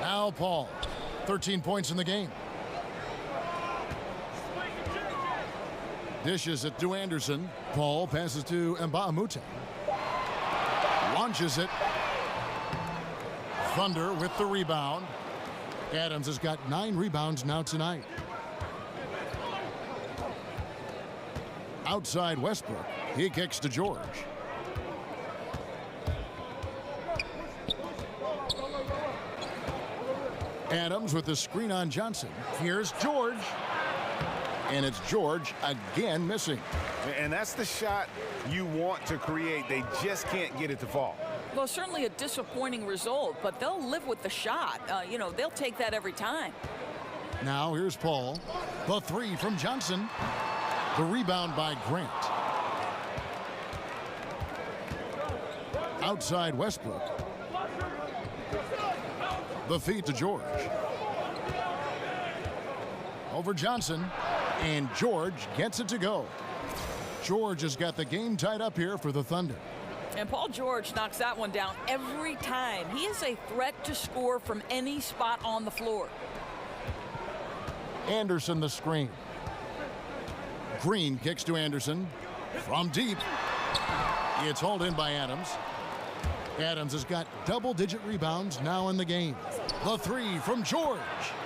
Now Paul. 13 points in the game. Dishes it to Anderson. Paul passes to Mbah-a-Moute. Launches it. Thunder with the rebound. Adams has got 9 rebounds now tonight. Outside Westbrook. He kicks to George. Adams with the screen on Johnson. Here's George. And it's George again missing. And that's the shot you want to create. They just can't get it to fall. Well, certainly a disappointing result, but they'll live with the shot. They'll take that every time. Now here's Paul. The 3 from Johnson. The rebound by Grant. Outside Westbrook. The feed to George. Over Johnson. And George gets it to go. George has got the game tied up here for the Thunder. And Paul George knocks that one down every time. He is a threat to score from any spot on the floor. Anderson the screen. Green kicks to Anderson. From deep. It's hauled in by Adams. Adams has got double-digit rebounds now in the game. The 3 from George.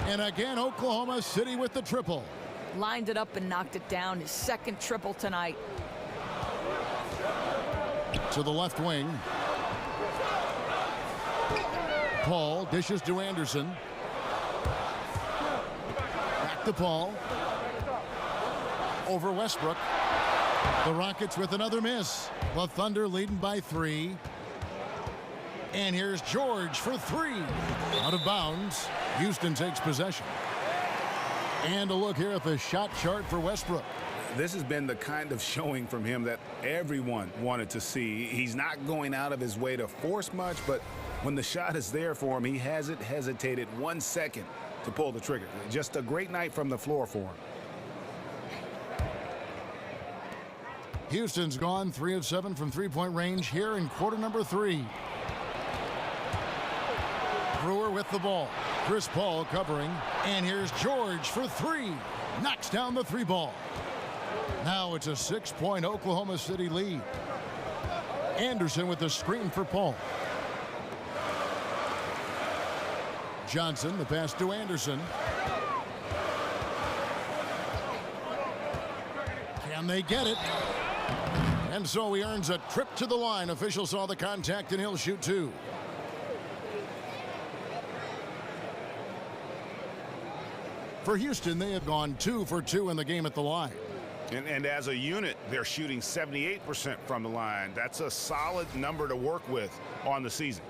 And again, Oklahoma City with the triple. Lined it up and knocked it down. His second triple tonight. To the left wing. Paul dishes to Anderson. Back to Paul. Over Westbrook. The Rockets with another miss. The Thunder leading by 3. And here's George for 3. Out of bounds. Houston takes possession. And a look here at the shot chart for Westbrook. This has been the kind of showing from him that everyone wanted to see. He's not going out of his way to force much, but when the shot is there for him, he hasn't hesitated 1 second to pull the trigger. Just a great night from the floor for him. Houston's gone 3 of 7 from three-point range here in quarter number 3. Brewer with the ball. Chris Paul covering. And here's George for 3. Knocks down the 3 ball. Now it's a 6-point Oklahoma City lead. Anderson with the screen for Paul. Johnson, the pass to Anderson. Can they get it? And so he earns a trip to the line. Official saw the contact and he'll shoot 2. For Houston, they have gone 2 for 2 in the game at the line. And as a unit, they're shooting 78% from the line. That's a solid number to work with on the season.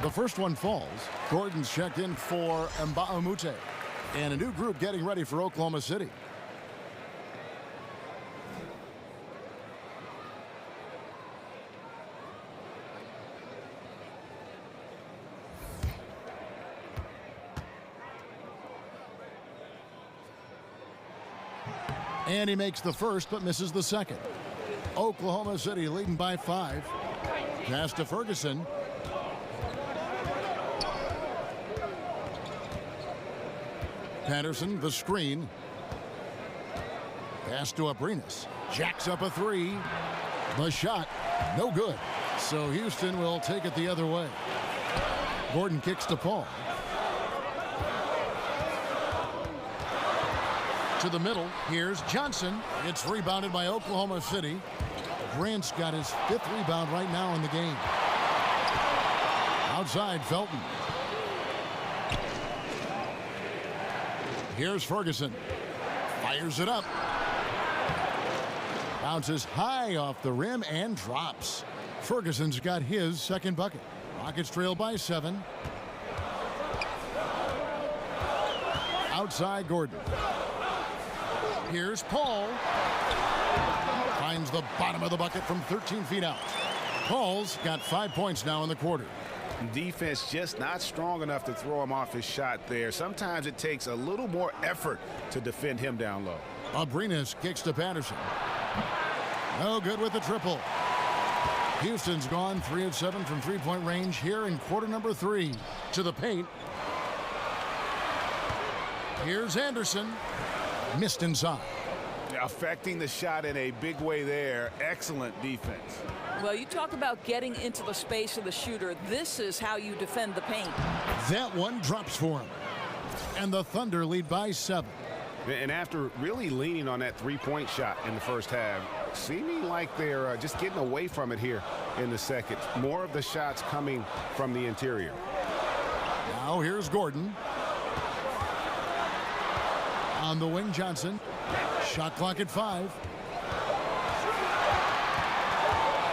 The first one falls. Gordon's checked in for Mbah-a-Moute. And a new group getting ready for Oklahoma City. And he makes the first but misses the second. Oklahoma City leading by 5. Pass to Ferguson. Patterson, the screen. Pass to Abrines. Jacks up a 3. The shot, no good. So Houston will take it the other way. Gordon kicks to Paul. To the middle, here's Johnson. It's rebounded by Oklahoma City. Grant's got his 5th rebound right now in the game. Outside, Felton. Here's Ferguson. Fires it up. Bounces high off the rim and drops. Ferguson's got his second bucket. Rockets trail by 7. Outside Gordon. Here's Paul. Finds the bottom of the bucket from 13 feet out. Paul's got 5 points now in the quarter. Defense just not strong enough to throw him off his shot there. Sometimes it takes a little more effort to defend him down low. Abrinas kicks to Patterson. No good with the triple. Houston's gone 3 of 7 from three-point range here in quarter number 3. To the paint. Here's Anderson. Missed inside. Affecting the shot in a big way there. Excellent defense. Well, you talk about getting into the space of the shooter. This is how you defend the paint. That one drops for him. And the Thunder lead by 7. And after really leaning on that three-point shot in the first half, seeming like they're just getting away from it here in the second. More of the shots coming from the interior. Now here's Gordon. On the wing, Johnson. Shot clock at 5.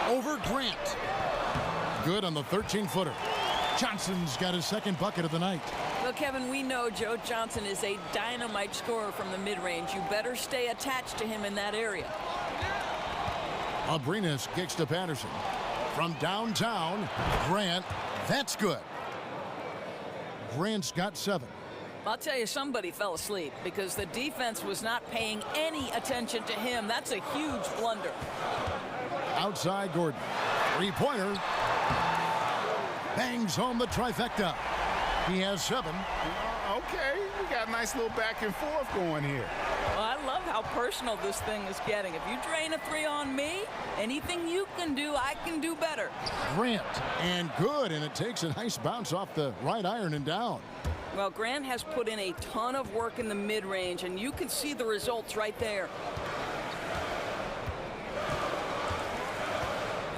Over Grant. Good on the 13-footer. Johnson's got his second bucket of the night. Well, Kevin, we know Joe Johnson is a dynamite scorer from the mid-range. You better stay attached to him in that area. Abrinas kicks to Patterson. From downtown, Grant. That's good. Grant's got 7. I'll tell you, somebody fell asleep because the defense was not paying any attention to him. That's a huge blunder. Outside Gordon. Three-pointer. Bangs home the trifecta. He has 7. Okay, we got a nice little back and forth going here. Well, I love how personal this thing is getting. If you drain a 3 on me, anything you can do, I can do better. Grant, and good, and it takes a nice bounce off the right iron and down. Well, Grant has put in a ton of work in the mid-range, and you can see the results right there.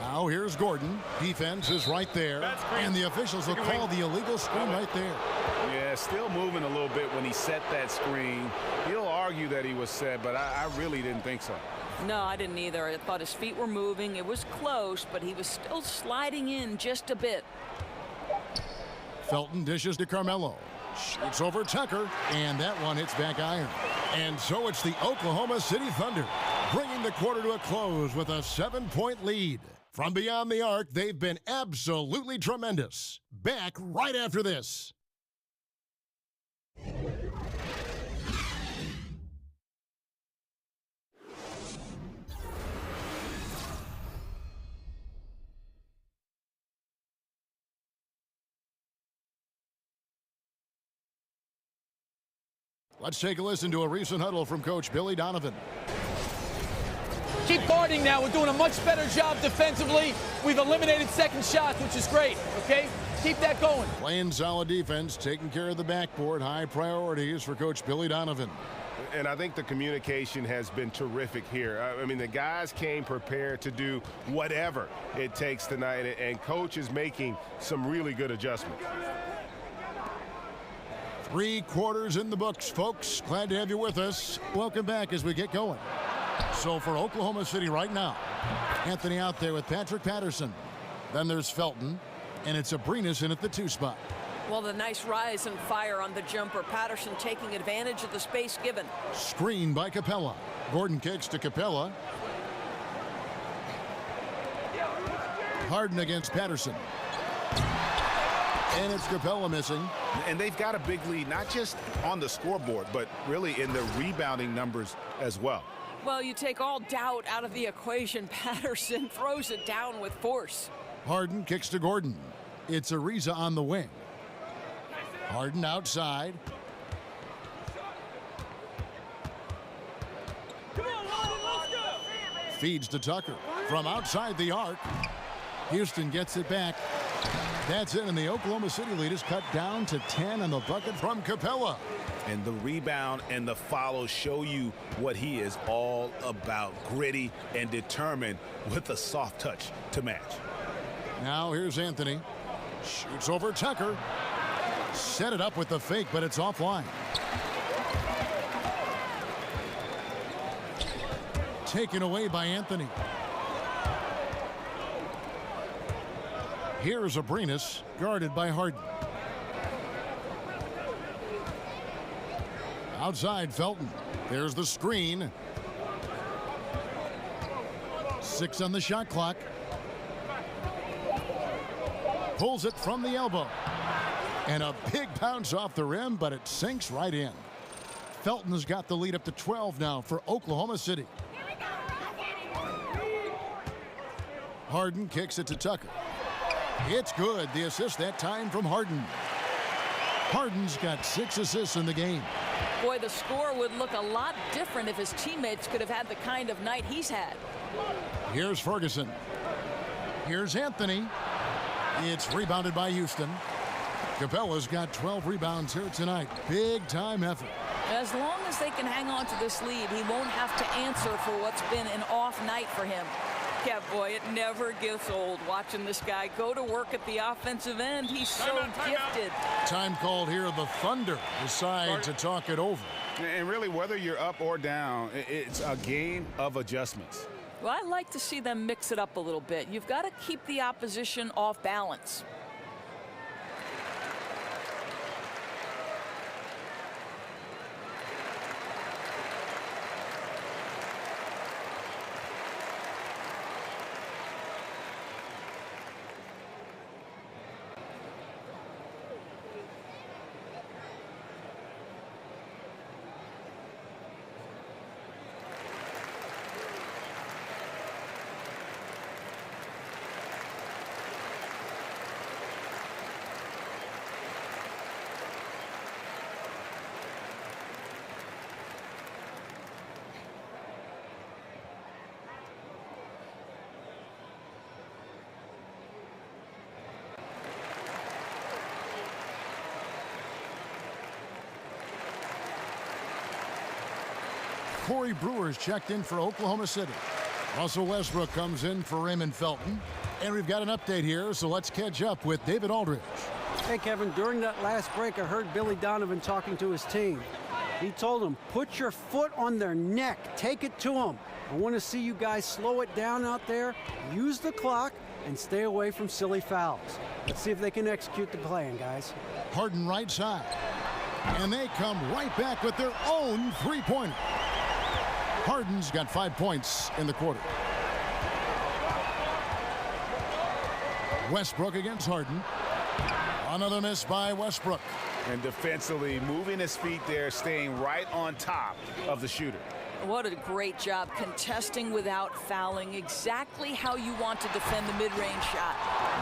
Now here's Gordon. Defense is right there, and the officials will call the illegal screen right there. Yeah, still moving a little bit when he set that screen. He'll argue that he was set, but I really didn't think so. No, I didn't either. I thought his feet were moving. It was close, but he was still sliding in just a bit. Felton dishes to Carmelo. Shoots over Tucker, and that one hits back iron. And so it's the Oklahoma City Thunder, bringing the quarter to a close with a 7-point lead. From beyond the arc, they've been absolutely tremendous. Back right after this. Let's take a listen to a recent huddle from Coach Billy Donovan. Keep guarding now. We're doing a much better job defensively. We've eliminated second shots, which is great, okay? Keep that going. Playing solid defense, taking care of the backboard. High priorities for Coach Billy Donovan. And I think the communication has been terrific here. I mean, the guys came prepared to do whatever it takes tonight, and Coach is making some really good adjustments. 3 quarters in the books, folks. Glad to have you with us. Welcome back as we get going. So for Oklahoma City right now, Anthony out there with Patrick Patterson. Then there's Felton, and it's Abrinas in at the 2 spot. Well, the nice rise and fire on the jumper. Patterson taking advantage of the space given. Screen by Capella. Gordon kicks to Capella. Harden against Patterson. And it's Capella missing. And they've got a big lead, not just on the scoreboard, but really in the rebounding numbers as well. Well, you take all doubt out of the equation. Patterson throws it down with force. Harden kicks to Gordon. It's Ariza on the wing. Harden outside. Feeds to Tucker. From outside the arc. Houston gets it back. That's it, and the Oklahoma City lead is cut down to 10 on the bucket from Capella. And the rebound and the follow show you what he is all about. Gritty and determined with a soft touch to match. Now here's Anthony. Shoots over Tucker. Set it up with the fake, but it's offline. Taken away by Anthony. Here's Abrinas, guarded by Harden. Outside Felton. There's the screen. 6 on the shot clock. Pulls it from the elbow. And a big bounce off the rim, but it sinks right in. Felton's got the lead up to 12 now for Oklahoma City. Harden kicks it to Tucker. It's good. The assist that time from Harden. Harden's got 6 assists in the game. Boy, the score would look a lot different if his teammates could have had the kind of night he's had. Here's Ferguson. Here's Anthony. It's rebounded by Houston. Capella's got 12 rebounds here tonight. Big time effort. As long as they can hang on to this lead, he won't have to answer for what's been an off night for him. Yeah, boy, it never gets old watching this guy go to work at the offensive end. He's so gifted. Time called here. The Thunder decide to talk it over. And really, whether you're up or down, it's a game of adjustments. Well, I like to see them mix it up a little bit. You've got to keep the opposition off balance. Corey Brewer's checked in for Oklahoma City. Russell Westbrook comes in for Raymond Felton. And we've got an update here, so let's catch up with David Aldridge. Hey, Kevin, during that last break, I heard Billy Donovan talking to his team. He told them, put your foot on their neck. Take it to them. I want to see you guys slow it down out there, use the clock, and stay away from silly fouls. Let's see if they can execute the plan, guys. Harden right side. And they come right back with their own three-pointer. Harden's got 5 points in the quarter. Westbrook against Harden. Another miss by Westbrook. And defensively, moving his feet there, staying right on top of the shooter. What a great job contesting without fouling. Exactly how you want to defend the mid-range shot.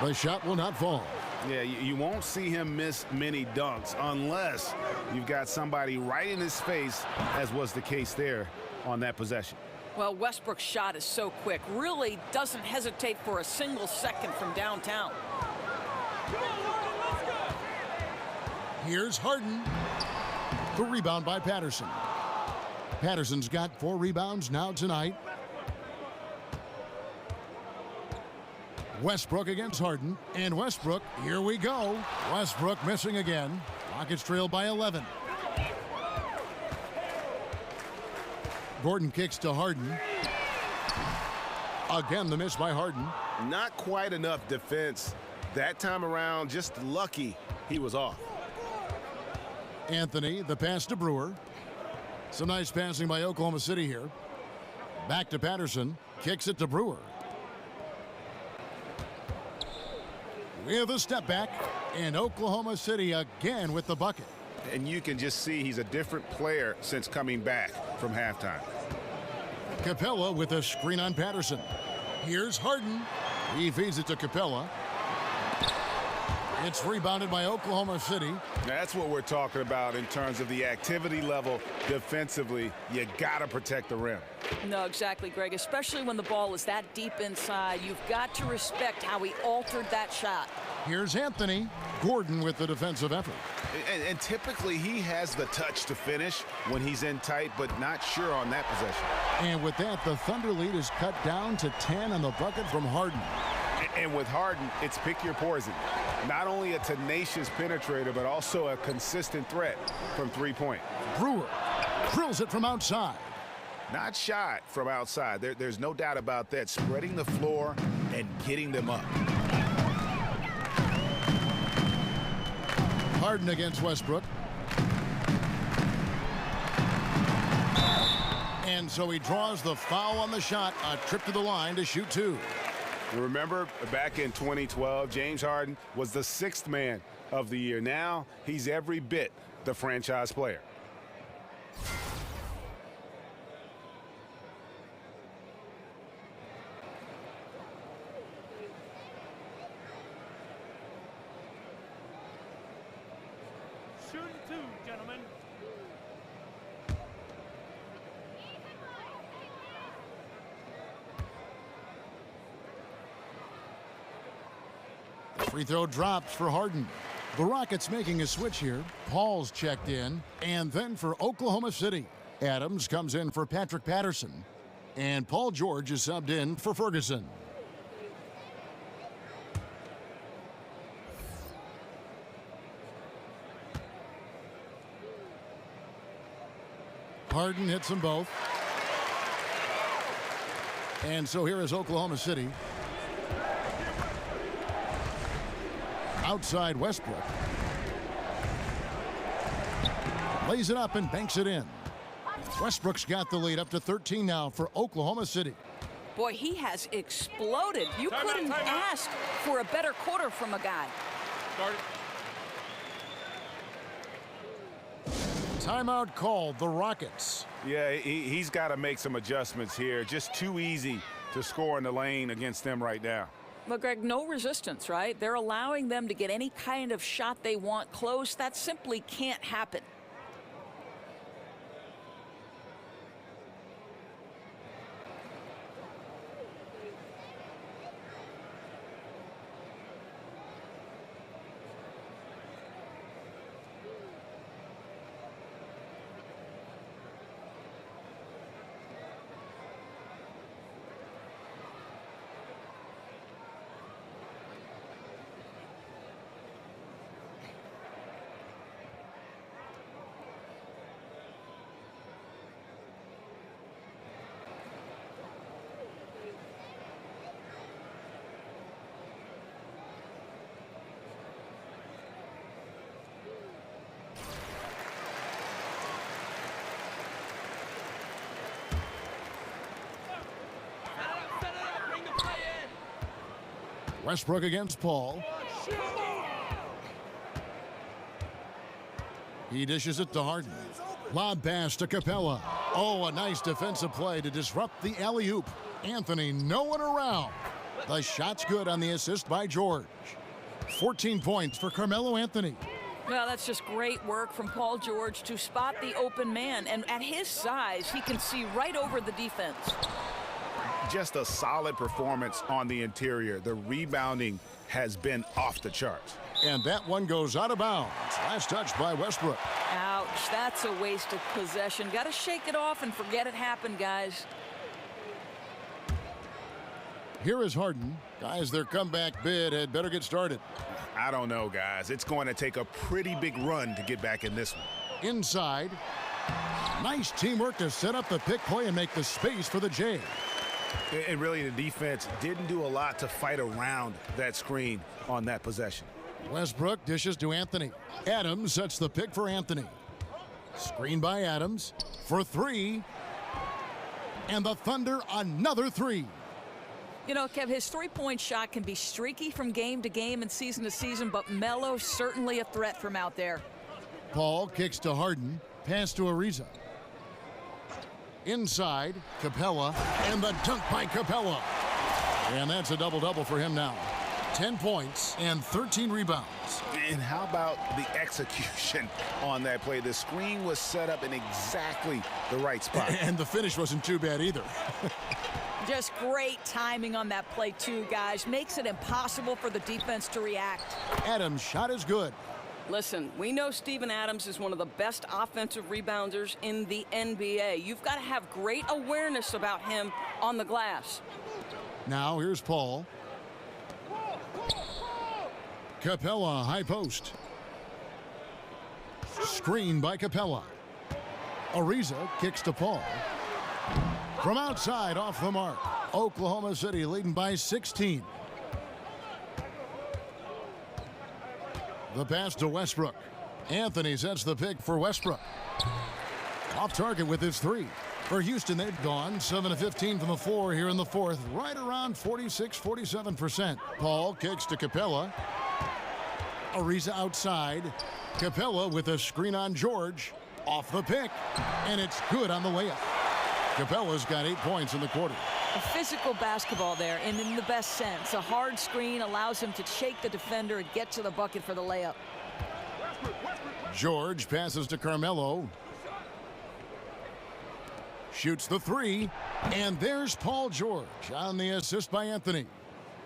The shot will not fall. Yeah, you won't see him miss many dunks unless you've got somebody right in his face, as was the case there on that possession. Well, Westbrook's shot is so quick. Really doesn't hesitate for a single second from downtown. Here's Harden. The rebound by Patterson. Patterson's got 4 rebounds now tonight. Westbrook against Harden. And Westbrook, here we go. Westbrook missing again. Rockets trail by 11. Gordon kicks to Harden. Again, the miss by Harden. Not quite enough defense that time around. Just lucky he was off. Anthony, the pass to Brewer. Some nice passing by Oklahoma City here. Back to Patterson. Kicks it to Brewer. With a step back. And Oklahoma City again with the bucket. And you can just see he's a different player since coming back from halftime. Capella with a screen on Patterson. Here's Harden. He feeds it to Capella. It's rebounded by Oklahoma City. That's what we're talking about in terms of the activity level defensively. You got to protect the rim. No, exactly, Greg. Especially when the ball is that deep inside. You've got to respect how he altered that shot. Here's Anthony. Gordon with the defensive effort. And typically he has the touch to finish when he's in tight, but not sure on that possession. And with that, the Thunder lead is cut down to 10 on the bucket from Harden. And with Harden, it's pick your poison. Not only a tenacious penetrator, but also a consistent threat from three-point. Brewer drills it from outside. Not shot from outside. There's no doubt about that. Spreading the floor and getting them up. Harden against Westbrook. And so he draws the foul on the shot. A trip to the line to shoot 2. Remember, back in 2012, James Harden was the 6th man of the year. Now he's every bit the franchise player. Shooting 2, gentlemen. Free throw drops for Harden. The Rockets making a switch here. Paul's checked in. And then for Oklahoma City, Adams comes in for Patrick Patterson. And Paul George is subbed in for Ferguson. Harden hits them both. And so here is Oklahoma City. Outside Westbrook. Lays it up and banks it in. Westbrook's got the lead up to 13 now for Oklahoma City. Boy, he has exploded. You couldn't ask for a better quarter from a guy. Timeout called, the Rockets. Yeah, he's got to make some adjustments here. Just too easy to score in the lane against them right now. But, Greg, no resistance, right? They're allowing them to get any kind of shot they want close. That simply can't happen. Westbrook against Paul. He dishes it to Harden. Lob pass to Capella. Oh, a nice defensive play to disrupt the alley-oop. Anthony, no one around. The shot's good on the assist by George. 14 points for Carmelo Anthony. Well, that's just great work from Paul George to spot the open man. And at his size, he can see right over the defense. Just a solid performance on the interior. The rebounding has been off the charts. And that one goes out of bounds. Last touch by Westbrook. Ouch, that's a wasted possession. Got to shake it off and forget it happened, guys. Here is Harden. Guys, their comeback bid had better get started. I don't know, guys. It's going to take a pretty big run to get back in this one. Inside. Nice teamwork to set up the pick play and make the space for the J. And really, the defense didn't do a lot to fight around that screen on that possession. Westbrook dishes to Anthony. Adams sets the pick for Anthony. Screen by Adams for three. And the Thunder another three. You know, Kev, his three-point shot can be streaky from game to game and season to season, but Melo certainly a threat from out there. Paul kicks to Harden. Pass to Ariza. Inside, Capella, and the dunk by Capella. And that's a double-double for him now. 10 points and 13 rebounds. And how about the execution on that play? The screen was set up in exactly the right spot. And the finish wasn't too bad either. Just great timing on that play, too, guys. Makes it impossible for the defense to react. Adams' shot is good. Listen, we know Steven Adams is one of the best offensive rebounders in the NBA. You've got to have great awareness about him on the glass. Now here's Paul. Capella, high post. Screen by Capella. Ariza kicks to Paul. From outside, off the mark. Oklahoma City leading by 16. The pass to Westbrook. Anthony sets the pick for Westbrook. Off target with his three. For Houston, they've gone 7 of 15 from the floor here in the fourth, right around 46-47%. Paul kicks to Capella. Ariza outside. Capella with a screen on George. Off the pick. And it's good on the way up. Capella's got 8 points in the quarter. A physical basketball there, and in the best sense. A hard screen allows him to shake the defender and get to the bucket for the layup. George passes to Carmelo. Shoots the three, and there's Paul George on the assist by Anthony.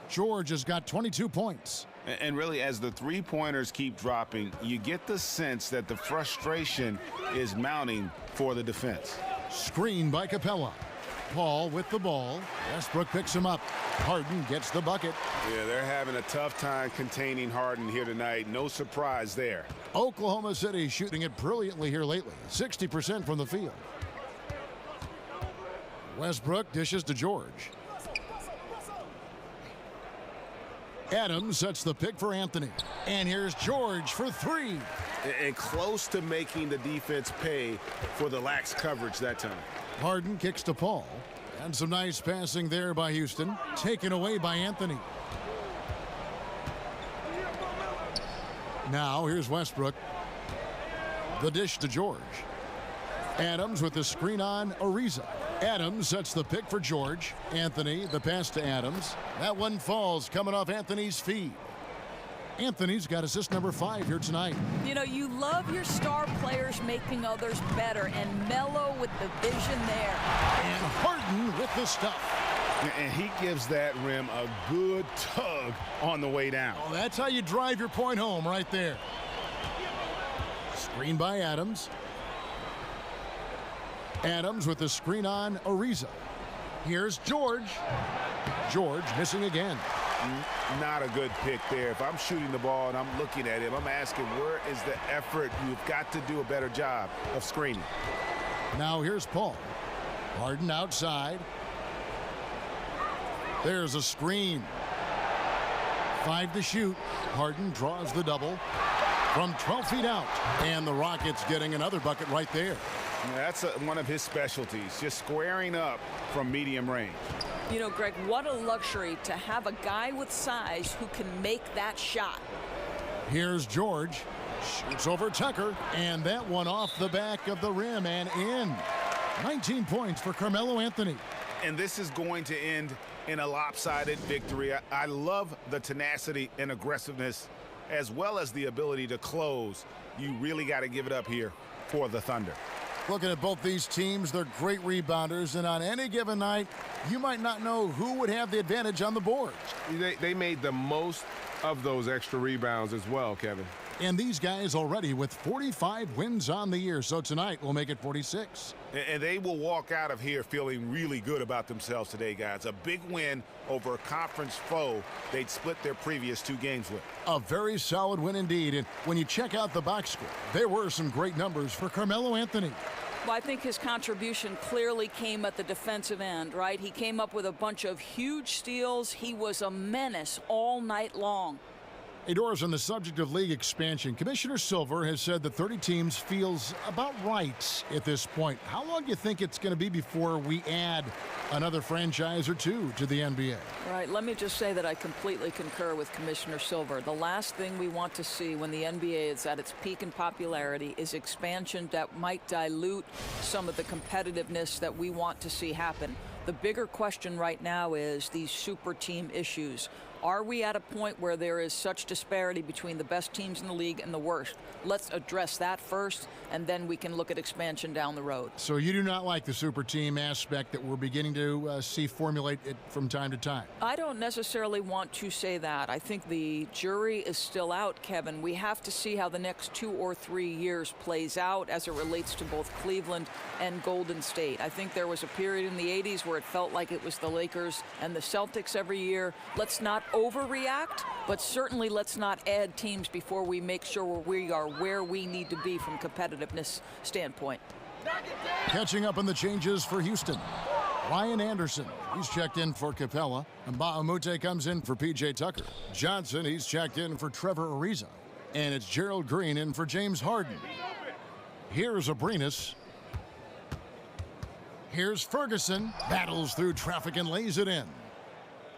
George has got 22 points. And really, as the three-pointers keep dropping, you get the sense that the frustration is mounting for the defense. Screen by Capella. Paul with the ball. Westbrook picks him up. Harden gets the bucket. Yeah, they're having a tough time containing Harden here tonight. No surprise there. Oklahoma City shooting it brilliantly here lately. 60% from the field. Westbrook dishes to George. Adams sets the pick for Anthony. And here's George for three. And close to making the defense pay for the lax coverage that time. Harden kicks to Paul. And some nice passing there by Houston. Taken away by Anthony. Now here's Westbrook. The dish to George. Adams with the screen on Ariza. Adams sets the pick for George. Anthony, the pass to Adams. That one falls coming off Anthony's feet. Anthony's got assist number 5 here tonight. You know, you love your star players making others better, and Melo with the vision there. And Harden with the stuff. And he gives that rim a good tug on the way down. Oh, that's how you drive your point home right there. Screen by Adams. Adams with the screen on Ariza. Here's George. George missing again. Not a good pick there. If I'm shooting the ball and I'm looking at him, I'm asking, where is the effort? You've got to do a better job of screening. Now here's Paul. Harden outside. There's a screen. 5 to shoot. Harden draws the double from 12 feet out. And the Rockets getting another bucket right there. That's one of his specialties, just squaring up from medium range. You know, Greg, what a luxury to have a guy with size who can make that shot. Here's George. Shoots over Tucker. And that one off the back of the rim and in. 19 points for Carmelo Anthony. And this is going to end in a lopsided victory. I love the tenacity and aggressiveness as well as the ability to close. You really got to give it up here for the Thunder. Looking at both these teams, they're great rebounders, and on any given night, you might not know who would have the advantage on the board. They made the most of those extra rebounds as well, Kevin. And these guys already with 45 wins on the year, so tonight we'll make it 46. And they will walk out of here feeling really good about themselves today, guys. A big win over a conference foe they'd split their previous 2 games with. A very solid win indeed, and when you check out the box score, there were some great numbers for Carmelo Anthony. Well, I think his contribution clearly came at the defensive end, right? He came up with a bunch of huge steals. He was a menace all night long. Hey, Doris, on the subject of league expansion, Commissioner Silver has said that 30 teams feels about right at this point. How long do you think it's going to be before we add another franchise or 2 to the NBA? Right. Let me just say that I completely concur with Commissioner Silver. The last thing we want to see when the NBA is at its peak in popularity is expansion that might dilute some of the competitiveness that we want to see happen. The bigger question right now is these super team issues. Are we at a point where there is such disparity between the best teams in the league and the worst? Let's address that first, and then we can look at expansion down the road. So you do not like the super team aspect that we're beginning to see formulate it from time to time? I don't necessarily want to say that. I think the jury is still out, Kevin. We have to see how the next 2 or 3 years plays out as it relates to both Cleveland and Golden State. I think there was a period in the 80s where it felt like it was the Lakers and the Celtics every year. Let's not overreact, but certainly let's not add teams before we make sure we are where we need to be from competitiveness standpoint. Catching up on the changes for Houston. Ryan Anderson, he's checked in for Capella. And Bahamute comes in for P.J. Tucker. Johnson, he's checked in for Trevor Ariza. And it's Gerald Green in for James Harden. Here's Abrinas. Here's Ferguson, battles through traffic and lays it in.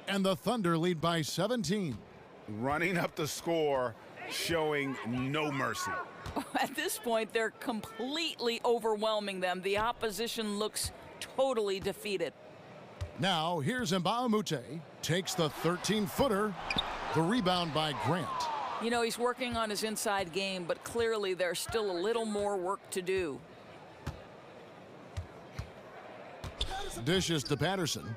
And the Thunder lead by 17. Running up the score, showing no mercy. At this point, they're completely overwhelming them. The opposition looks totally defeated. Now, here's Mbamute. Takes the 13-footer. The rebound by Grant. You know, he's working on his inside game, but clearly there's still a little more work to do. Dishes to Patterson.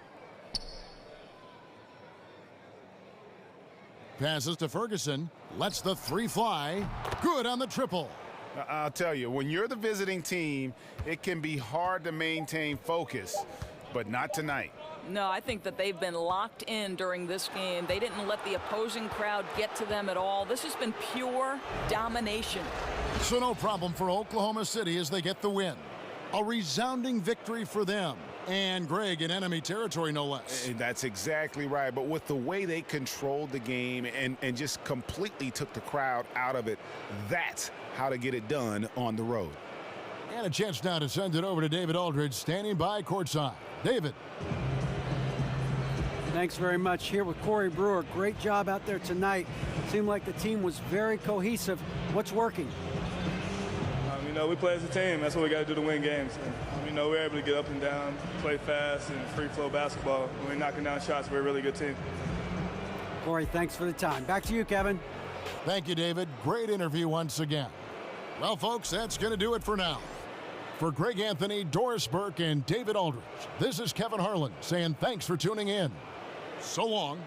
Passes to Ferguson. Lets the three fly. Good on the triple. I'll tell you, when you're the visiting team, it can be hard to maintain focus, but not tonight. No, I think that they've been locked in during this game. They didn't let the opposing crowd get to them at all. This has been pure domination. So no problem for Oklahoma City as they get the win. A resounding victory for them. And Greg in enemy territory, no less. That's exactly right. But with the way they controlled the game and just completely took the crowd out of it, that's how to get it done on the road. And a chance now to send it over to David Aldridge, standing by courtside. David. Thanks very much. Here with Corey Brewer. Great job out there tonight. Seemed like the team was very cohesive. What's working? You know, we play as a team. That's what we got to do to win games. And, you know, we're able to get up and down, play fast, and free-flow basketball. When we're knocking down shots, we're a really good team. Corey, thanks for the time. Back to you, Kevin. Thank you, David. Great interview once again. Well, folks, that's going to do it for now. For Greg Anthony, Doris Burke, and David Aldridge, this is Kevin Harlan saying thanks for tuning in. So long.